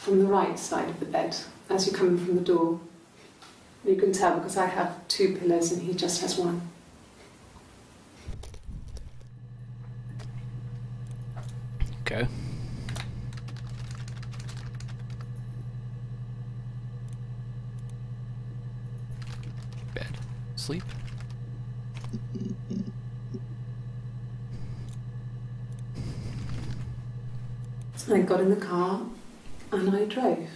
[SPEAKER 2] on the right side of the bed as you come in from the door. You can tell because I have two pillows and he just has one.
[SPEAKER 1] Okay. Bed. Sleep.
[SPEAKER 2] So I got in the car and I drove.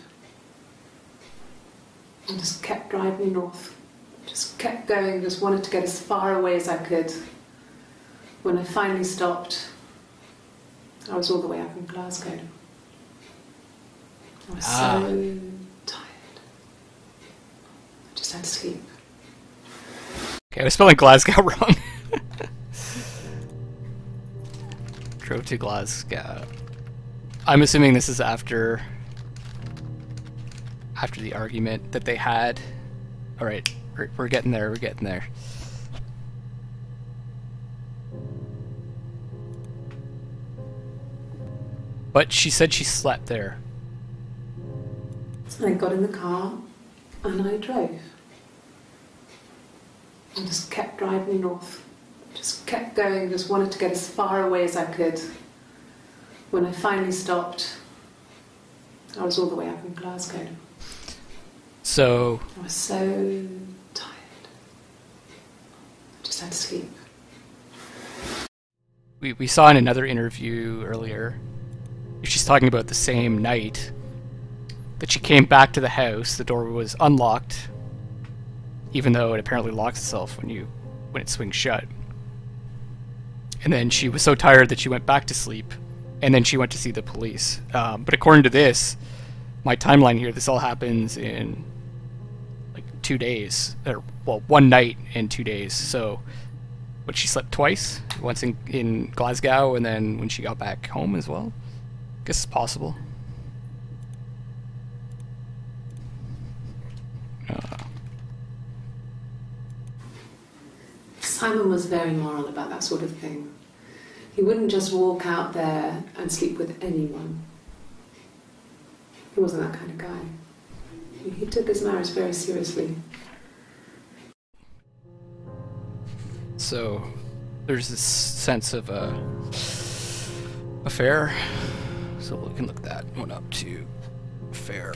[SPEAKER 2] I just kept driving north. Just kept going, just wanted to get as far away as I could. When I finally stopped, I was all the way up in Glasgow. I was so tired. I just had to sleep.
[SPEAKER 1] Okay, I was spelling Glasgow wrong. Drove to Glasgow. I'm assuming this is after the argument that they had. All right, we're getting there. We're getting there. But she said she slept there.
[SPEAKER 2] So I got in the car and I drove. I just kept driving north. Just kept going, just wanted to get as far away as I could. When I finally stopped, I was all the way up in Glasgow.
[SPEAKER 1] So
[SPEAKER 2] I was so tired. I just had to sleep.
[SPEAKER 1] We saw in another interview earlier, she's talking about the same night that she came back to the house. The door was unlocked, even though it apparently locks itself when it swings shut. And then she was so tired that she went back to sleep, and then she went to see the police. But according to this, my timeline here, this all happens in like 2 days, or well, one night and 2 days. So, but she slept twice, once in Glasgow, and then when she got back home as well. Guess it's possible.
[SPEAKER 2] Simon was very moral about that sort of thing. He wouldn't just walk out there and sleep with anyone. He wasn't that kind of guy. He took his marriage very seriously.
[SPEAKER 1] so there's this sense of affair. So we can look that one up too. Affair.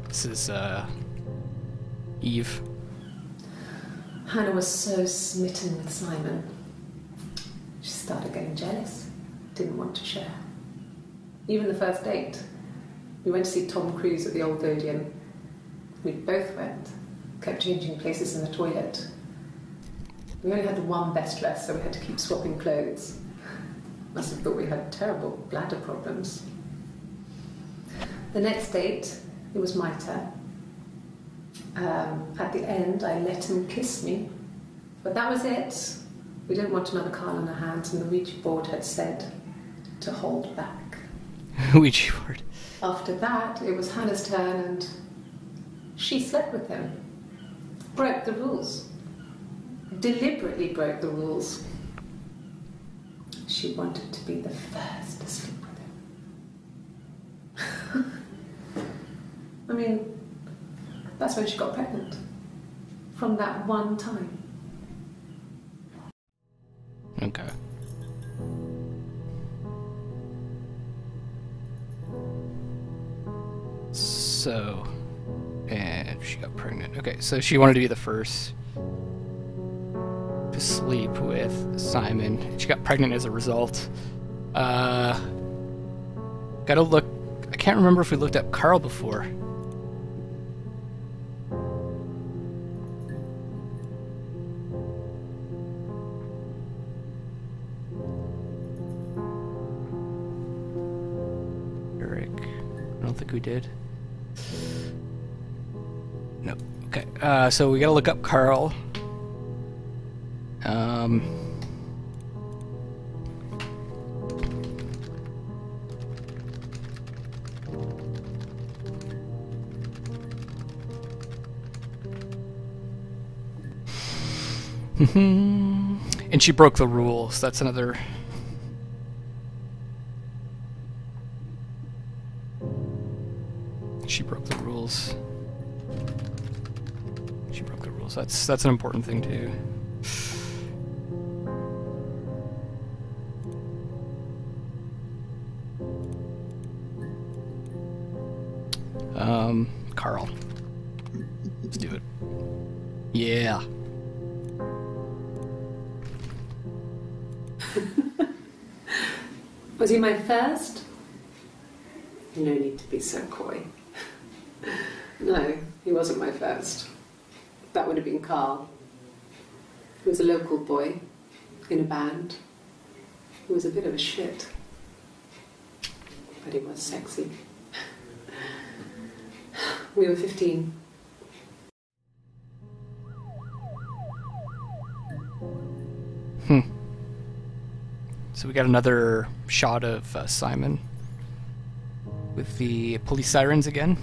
[SPEAKER 1] This is Eve.
[SPEAKER 2] Hannah was so smitten with Simon. She started getting jealous, didn't want to share. Even the first date. We went to see Tom Cruise at the Old Odeon. We both went, kept changing places in the toilet. We only had the one best dress, so we had to keep swapping clothes. Must have thought we had terrible bladder problems. The next date, it was my turn. At the end, I let him kiss me. But that was it. We didn't want another Carl on our hands, and the Ouija board had said to hold back.
[SPEAKER 1] Ouija board.
[SPEAKER 2] After that, it was Hannah's turn, and she slept with him. Broke the rules. Deliberately broke the rules. She wanted to be the first to sleep with him. I mean, that's when she got pregnant. From that one time.
[SPEAKER 1] Okay. So, and she got pregnant. Okay, so she wanted to be the first to sleep with Simon. She got pregnant as a result. Gotta look. I can't remember if we looked up Carl before. I don't think we did. No. Okay. So we gotta look up Carl. And she broke the rules. That's another. She broke the rules. She broke the rules. That's an important thing too. Carl. Let's do it. Yeah.
[SPEAKER 2] Was he my first? No need to be so coy. No, he wasn't my first. That would have been Carl. He was a local boy in a band. He was a bit of a shit. But he was sexy. We were 15.
[SPEAKER 1] So we got another shot of Simon with the police sirens again.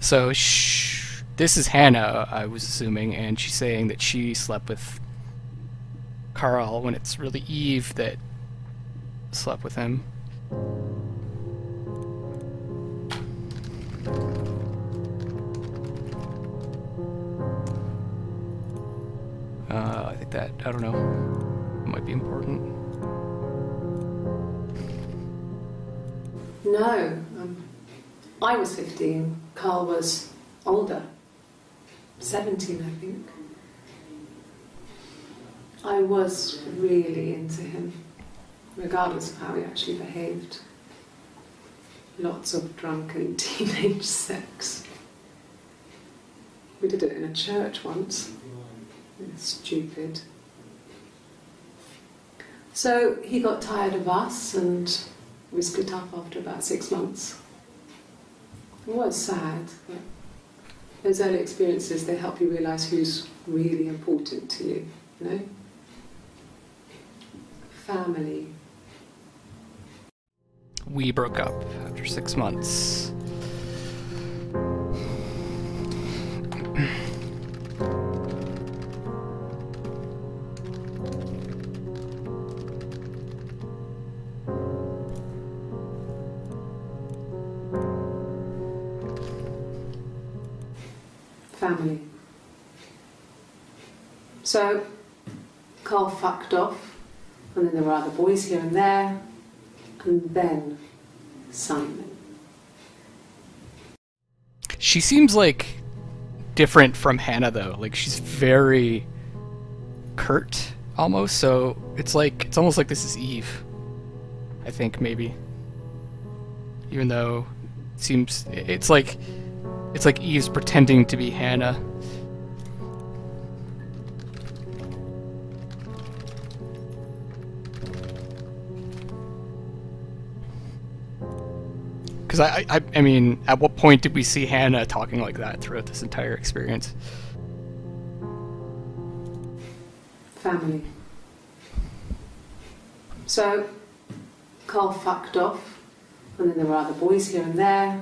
[SPEAKER 1] So this is Hannah, I was assuming, and she's saying that she slept with Carl when it's really Eve that slept with him. I think that, I don't know, it might be important.
[SPEAKER 2] No, I was 15. Carl was older. 17, I think. I was really into him, regardless of how he actually behaved. Lots of drunken teenage sex. We did it in a church once. Stupid. So he got tired of us and we split up after about 6 months. It was sad, but those early experiences, they help you realise who's really important to you, you know? Family.
[SPEAKER 1] We broke up after 6 months.
[SPEAKER 2] family. So, Carl fucked off, and then there were other boys here and there, and then Simon.
[SPEAKER 1] She seems like different from Hannah though. Like she's very curt almost, so it's almost like this is Eve. I think maybe. Even though it seems it's like Eve's pretending to be Hannah. Because I mean, at what point did we see Hannah talking like that throughout this entire experience?
[SPEAKER 2] Family. So, Carl fucked off, and then there were other boys here and there,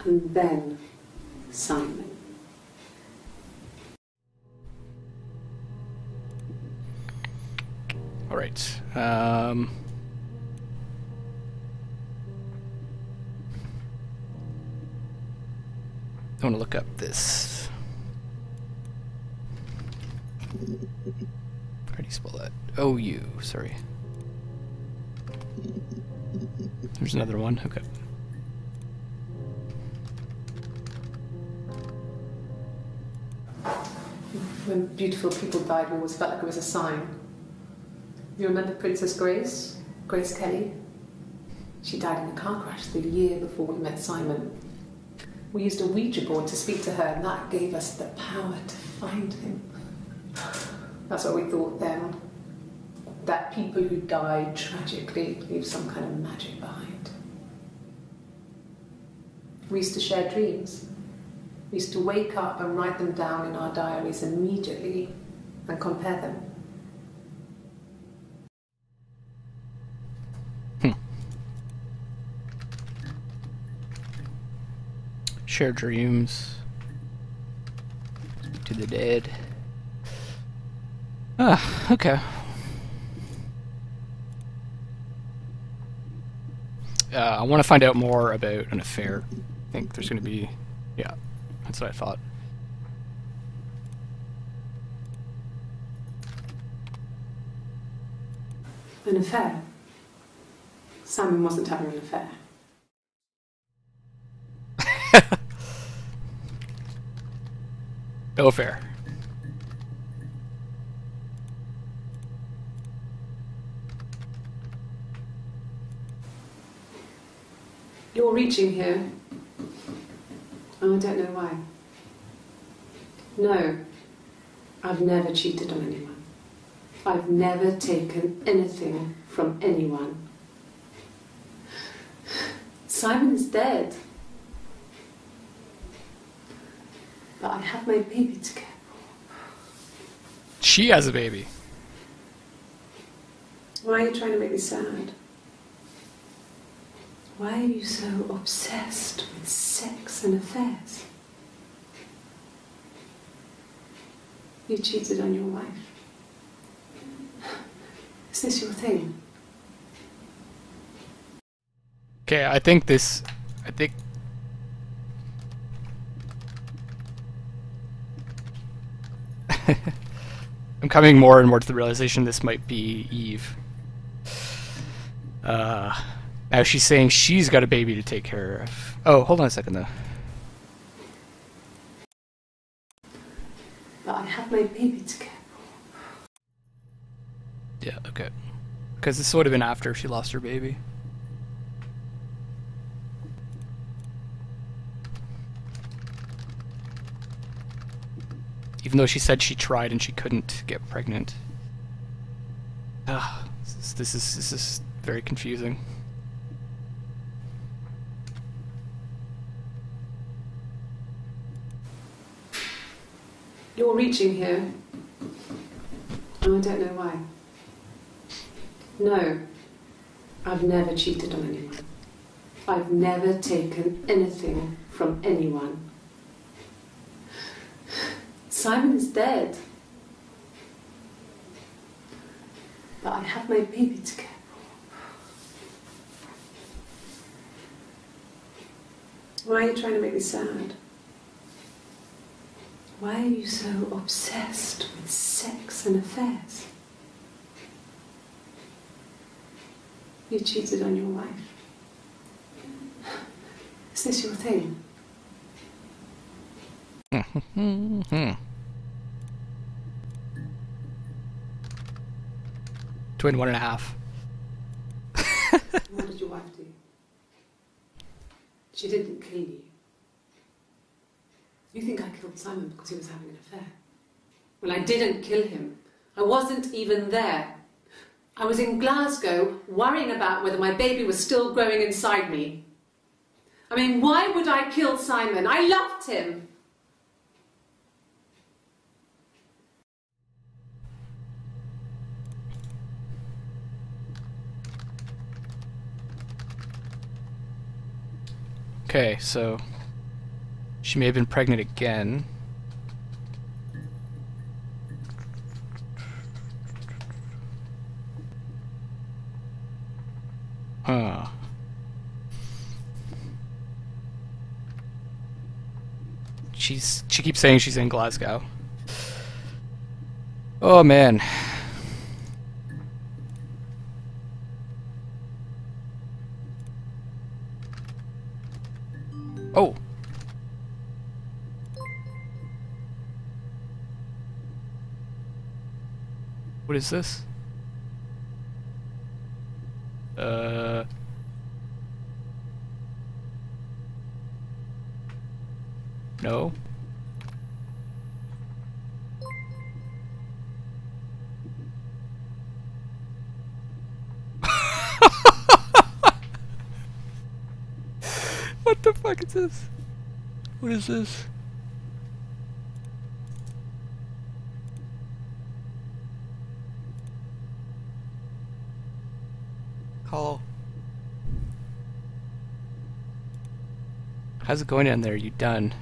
[SPEAKER 2] and then Simon.
[SPEAKER 1] All right. I want to look up this. How do you spell that? O-U, sorry. There's another one, okay.
[SPEAKER 2] When beautiful people died, we always felt like it was a sign. You remember Princess Grace? Grace Kelly? She died in a car crash the year before we met Simon. We used a Ouija board to speak to her, and that gave us the power to find him. That's what we thought then. That people who died tragically leave some kind of magic behind. We used to share dreams. We used to wake up and write them down in our diaries immediately and compare them.
[SPEAKER 1] Share dreams. Speak to the dead. Ah, okay. I want to find out more about an affair. I think there's going to be... Yeah, that's what I thought.
[SPEAKER 2] An affair? Simon wasn't having an affair.
[SPEAKER 1] No affair.
[SPEAKER 2] You're reaching here, and I don't know why. No, I've never cheated on anyone. I've never taken anything from anyone. Simon is dead. But I have my baby to care for.
[SPEAKER 1] She has a baby.
[SPEAKER 2] Why are you trying to make me sad? Why are you so obsessed with sex and affairs? You cheated on your wife. Is this your thing?
[SPEAKER 1] Okay, I think I'm coming more and more to the realization this might be Eve. Now she's saying she's got a baby to take care of. Oh, hold on a second though.
[SPEAKER 2] But I have my baby to care for.
[SPEAKER 1] Yeah, okay. Because this would have been after she lost her baby. Even though she said she tried and she couldn't get pregnant. This is very confusing.
[SPEAKER 2] You're reaching here, and I don't know why. No, I've never cheated on anyone. I've never taken anything from anyone. Simon is dead. But I have my baby to care for. Why are you trying to make me sad? Why are you so obsessed with sex and affairs? You cheated on your wife. Is this your thing?
[SPEAKER 1] Twin 1.5.
[SPEAKER 2] What did your wife do? She didn't kill you. You think I killed Simon because he was having an affair? Well, I didn't kill him. I wasn't even there. I was in Glasgow worrying about whether my baby was still growing inside me. I mean, why would I kill Simon? I loved him.
[SPEAKER 1] Okay, so she may have been pregnant again. Huh. She keeps saying she's in Glasgow. Oh man. Oh. What is this? No. What the fuck is this? What is this? Call. How's it going in there? You done?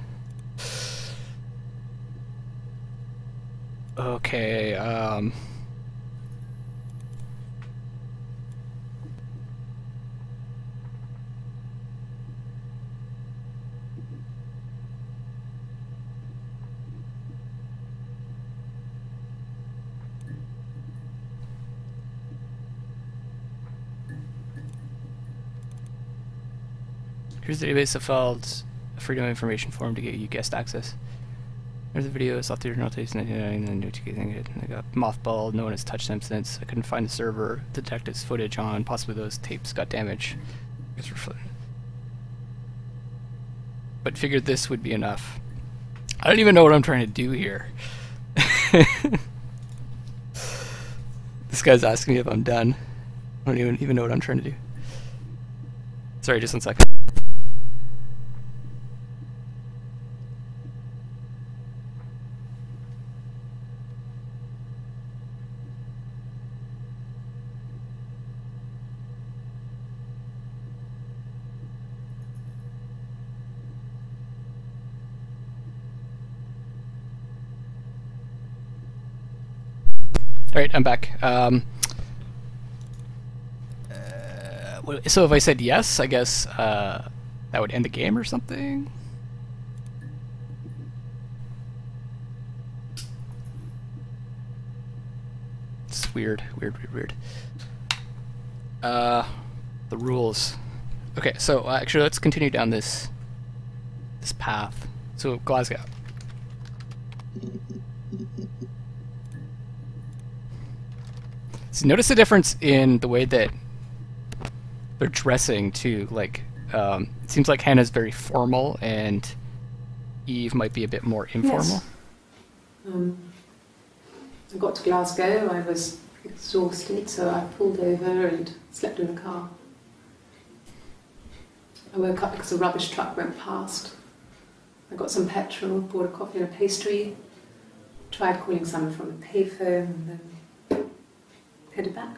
[SPEAKER 1] Okay, here's the database of files, a freedom of information form to get you guest access. There's the video, it's off to your notice, and then I got mothballed, no one has touched them since. I couldn't find the server, the detective's footage on, possibly those tapes got damaged. But figured this would be enough. I don't even know what I'm trying to do here. This guy's asking me if I'm done. I don't even know what I'm trying to do. Sorry, just 1 second. Alright, I'm back. So if I said yes, I guess that would end the game or something? It's weird. The rules. Okay, so actually let's continue down this path. So Glasgow. So notice the difference in the way that they're dressing too. Like, it seems like Hannah's very formal, and Eve might be a bit more informal.
[SPEAKER 2] Yes. I got to Glasgow. I was exhausted, so I pulled over and slept in the car. I woke up because a rubbish truck went past. I got some petrol, bought a coffee and a pastry, tried calling someone from a payphone, and then headed back.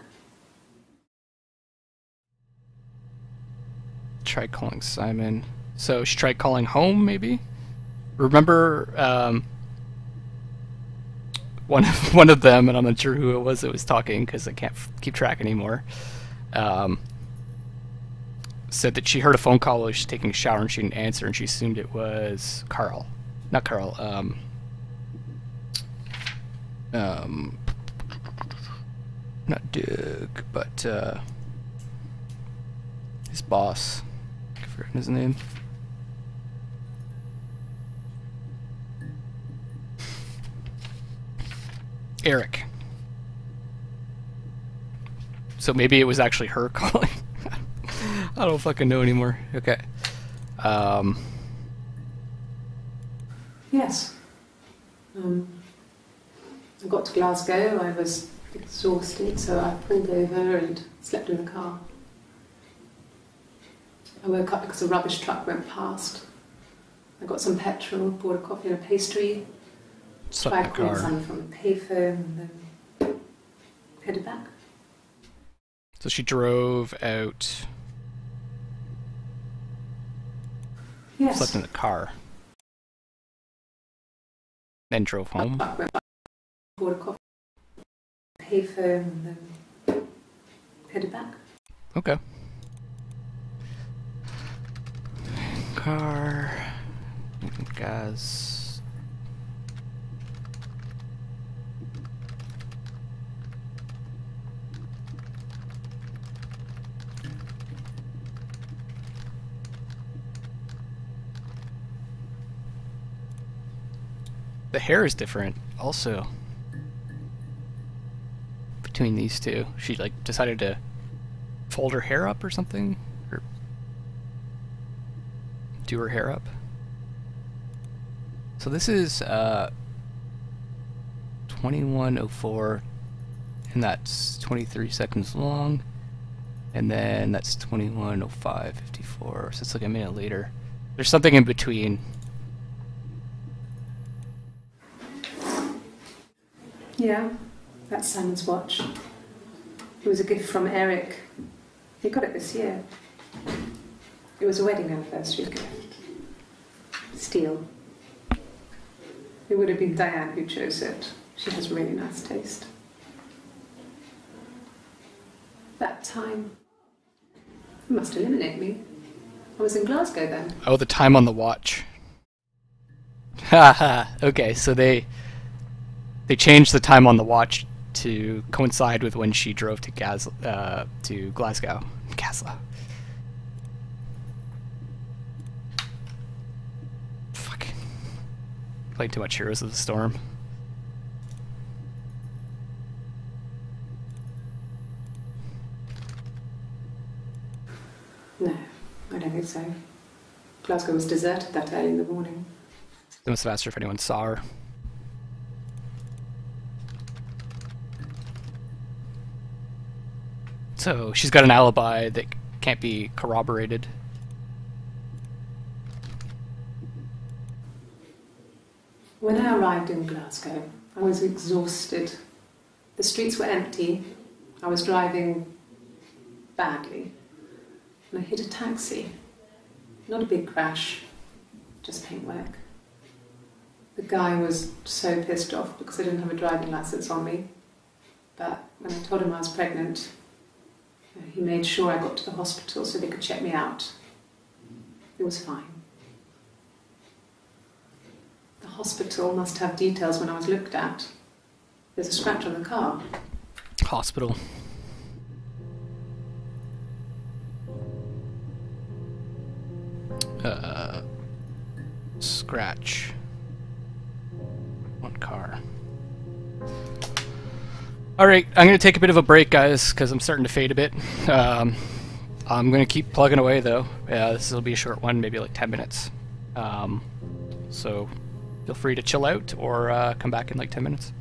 [SPEAKER 1] Tried calling Simon. So she tried calling home, maybe? Remember, one of them, and I'm not sure who it was that was talking because I can't keep track anymore, said that she heard a phone call while she was taking a shower and she didn't answer, and she assumed it was Carl. Not Carl, Not Doug, but his boss. I've forgotten his name. Eric. So maybe it was actually her calling. I don't fucking know anymore. Okay.
[SPEAKER 2] Yes. I got to Glasgow, I was exhausted, so I pulled over and slept in the car. I woke up because a rubbish truck went past. I got some petrol, bought a coffee and a pastry, tried calling someone from the payphone, and then headed back.
[SPEAKER 1] So she drove out.
[SPEAKER 2] Yes.
[SPEAKER 1] Slept in the car. Then drove home.
[SPEAKER 2] Bought a coffee, payphone, and then headed back.
[SPEAKER 1] Okay. Car. Gas. The hair is different also between these two. She like decided to fold her hair up or something, or do her hair up. So this is 21:04, and that's 23 seconds long, and then that's 21:05:54. So it's like a minute later. There's something in between.
[SPEAKER 2] Yeah, that's Simon's watch. It was a gift from Eric. He got it this year. It was a wedding anniversary gift. Steel. It would have been Diane who chose it. She has really nice taste. That time, it must eliminate me. I was in Glasgow then.
[SPEAKER 1] Oh, the time on the watch. Haha. Okay, so they changed the time on the watch to coincide with when she drove to Glasgow. Glasgow. Fuck. Played too much Heroes of the Storm.
[SPEAKER 2] No, I don't think so. Glasgow was deserted that early in the morning.
[SPEAKER 1] They must have asked her if anyone saw her. So she's got an alibi that can't be corroborated.
[SPEAKER 2] When I arrived in Glasgow, I was exhausted. The streets were empty. I was driving badly. And I hit a taxi. Not a big crash, just paintwork. The guy was so pissed off because I didn't have a driving license on me. But when I told him I was pregnant, he made sure I got to the hospital so they could check me out. It was fine. The hospital must have details when I was looked at. There's a scratch on the car.
[SPEAKER 1] Hospital. Scratch on car. Alright, I'm going to take a bit of a break, guys, because I'm starting to fade a bit. I'm going to keep plugging away, though. This will be a short one, maybe like 10 minutes. So feel free to chill out or come back in like 10 minutes.